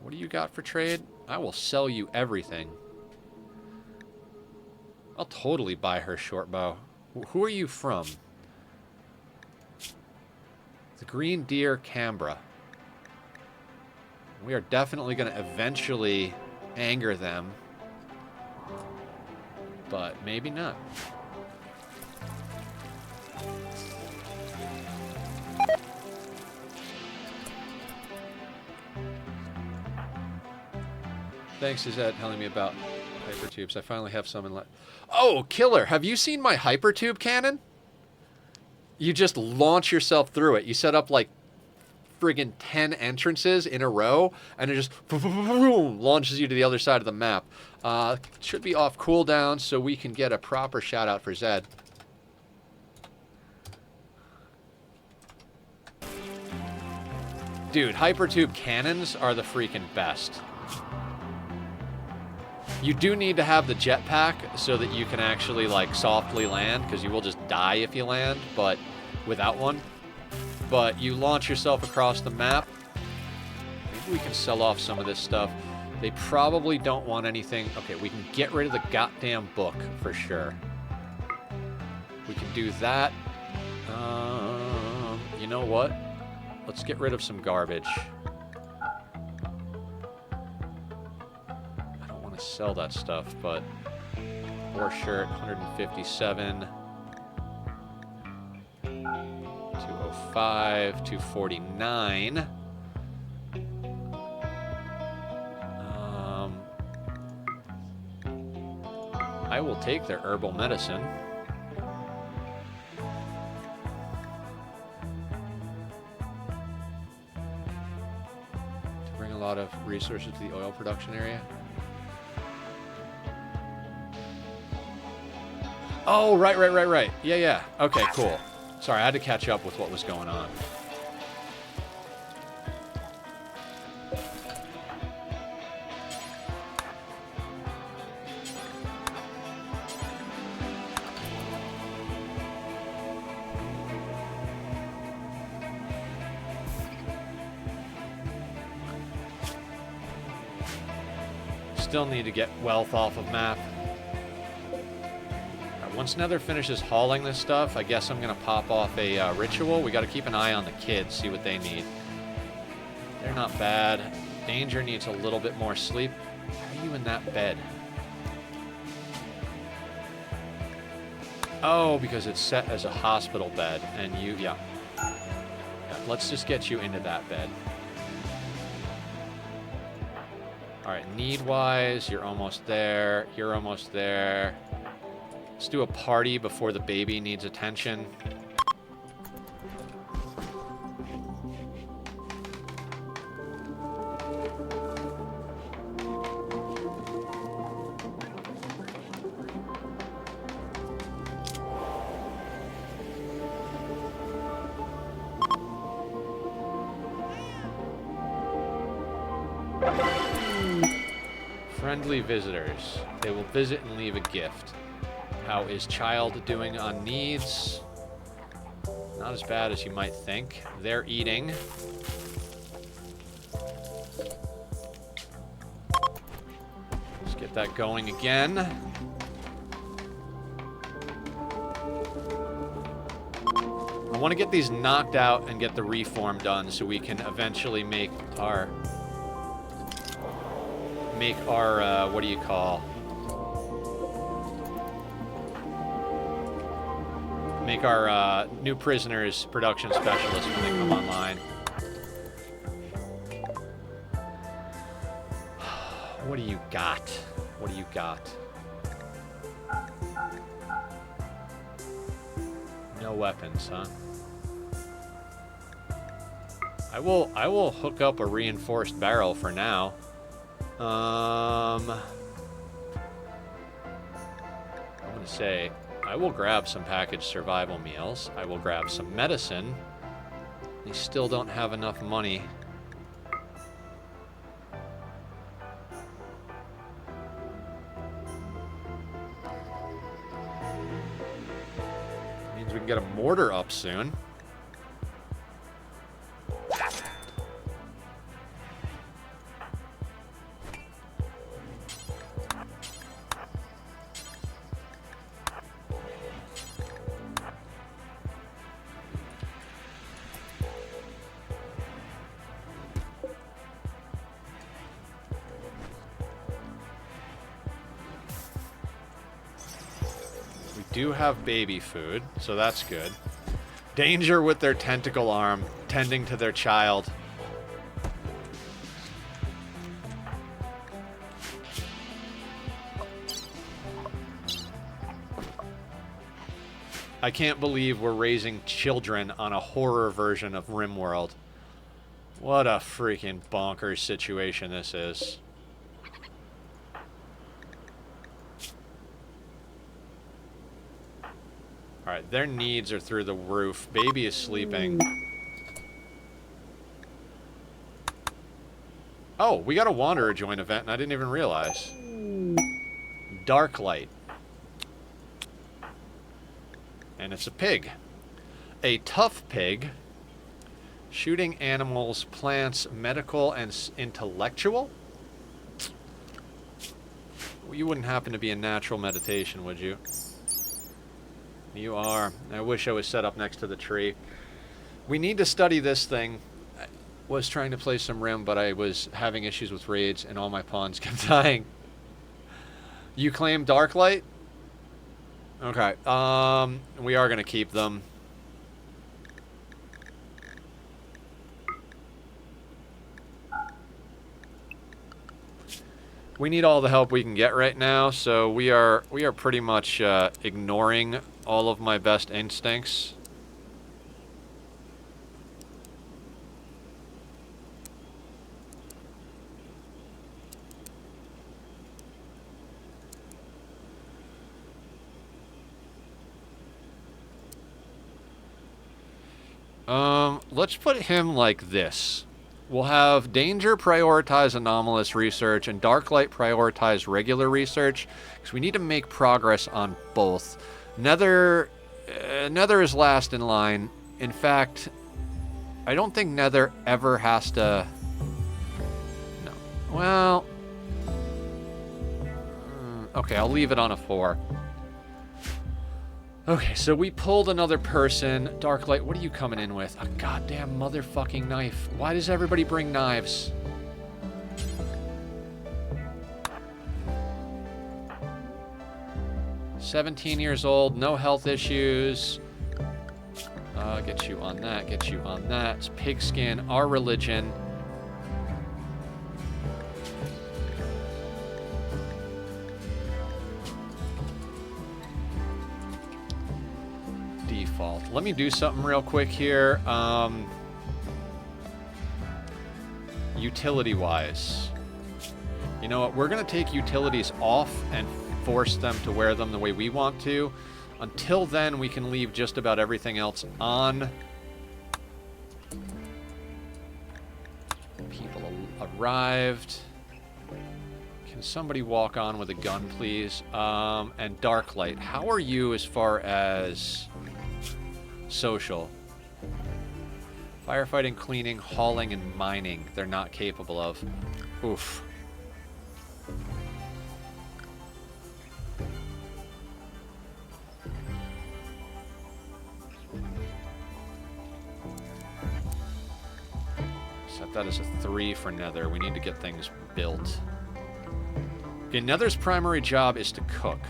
What do you got for trade? I will sell you everything. I'll totally buy her short bow. Who are you from? The Green Deer Canberra. We are definitely going to eventually anger them. But maybe not. Thanks, Izette, telling me about hypertubes. I finally have some in left. Oh, killer! Have you seen my hypertube cannon? You just launch yourself through it. You set up like friggin' 10 entrances in a row, and it just launches you to the other side of the map. Should be off cooldown, so we can get a proper shout out for Zed. Dude, hypertube cannons are the freaking best. You do need to have the jetpack so that you can actually like softly land, because you will just die if you land, but without one. But you launch yourself across the map. Maybe we can sell off some of this stuff. They probably don't want anything. Okay, we can get rid of the goddamn book for sure. We can do that. You know what? Let's get rid of some garbage. I don't want to sell that stuff, but... War shirt, 157. 205, 249. I will take their herbal medicine. To bring a lot of resources to the oil production area. Oh, right. Yeah. Okay, cool. Sorry, I had to catch up with what was going on. Still need to get wealth off of map. Once Nether finishes hauling this stuff, I guess I'm going to pop off a ritual. We got to keep an eye on the kids, see what they need. They're not bad. Danger needs a little bit more sleep. Why are you in that bed? Oh, because it's set as a hospital bed, and you, yeah. Let's just get you into that bed. All right, need-wise, you're almost there. You're almost there. Let's do a party before the baby needs attention. Friendly visitors. They will visit and leave a gift. How is child doing on needs? Not as bad as you might think. They're eating. Let's get that going again. I want to get these knocked out and get the reform done so we can eventually make our what do you call? Make our new prisoners production specialists when they come online. What do you got? What do you got? No weapons, huh? I will hook up a reinforced barrel for now. I'm gonna say I will grab some packaged survival meals. I will grab some medicine. They still don't have enough money. Means we can get a mortar up soon. Do have baby food, so that's good. Danger with their tentacle arm, tending to their child. I can't believe we're raising children on a horror version of Rimworld. What a freaking bonkers situation this is. Alright, their needs are through the roof. Baby is sleeping. Oh, we got a Wanderer join event and I didn't even realize. Dark light. And it's a pig. A tough pig. Shooting animals, plants, medical, and intellectual? Well, you wouldn't happen to be in natural meditation, would you? You are. I wish I was set up next to the tree. We need to study this thing. I was trying to play some Rim, but I was having issues with raids, and all my pawns kept dying. You claim Darklight? Okay. We are going to keep them. We need all the help we can get right now, so we are pretty much ignoring all of my best instincts. Let's put him like this. We'll have Danger prioritize anomalous research and Darklight prioritize regular research, because we need to make progress on both. Nether is last in line. In fact, I don't think Nether ever has to... No. Well... Okay, I'll leave it on a 4. Okay, so we pulled another person. Darklight, what are you coming in with? A goddamn motherfucking knife. Why does everybody bring knives? "17 years old, no health issues. Get you on that, get you on that. It's pigskin, our religion. Default. Let me do something real quick here. Utility-wise. You know what? We're going to take utilities off and force them to wear them the way we want to. Until then, we can leave just about everything else on. People arrived. Can somebody walk on with a gun, please? And dark light. How are you as far as social? Firefighting, cleaning, hauling, and mining. They're not capable of. Oof. Set that as a 3 for Nether. We need to get things built. Okay, Nether's primary job is to cook.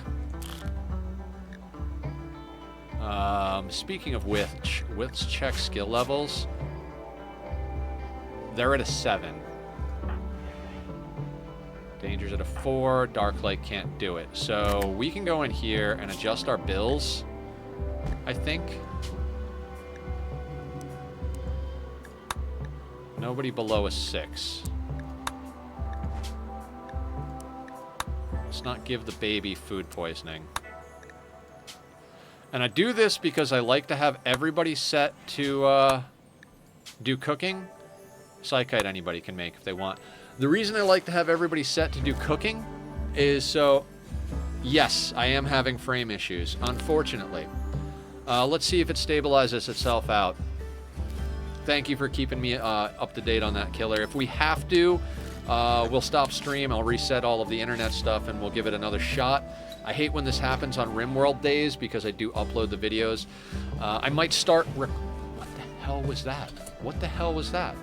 Speaking of withs check skill levels. They're at a 7. Danger's at a 4. Darklight can't do it. So we can go in here and adjust our bills, I think. Nobody below a 6. Let's not give the baby food poisoning. And I do this because I like to have everybody set to do cooking. Psychite anybody can make if they want. The reason I like to have everybody set to do cooking is so... Yes, I am having frame issues, unfortunately. Let's see if it stabilizes itself out. Thank you for keeping me up to date on that, Killer. If we have to, we'll stop stream. I'll reset all of the internet stuff and we'll give it another shot. I hate when this happens on Rimworld days because I do upload the videos. I might start... What the hell was that? What the hell was that?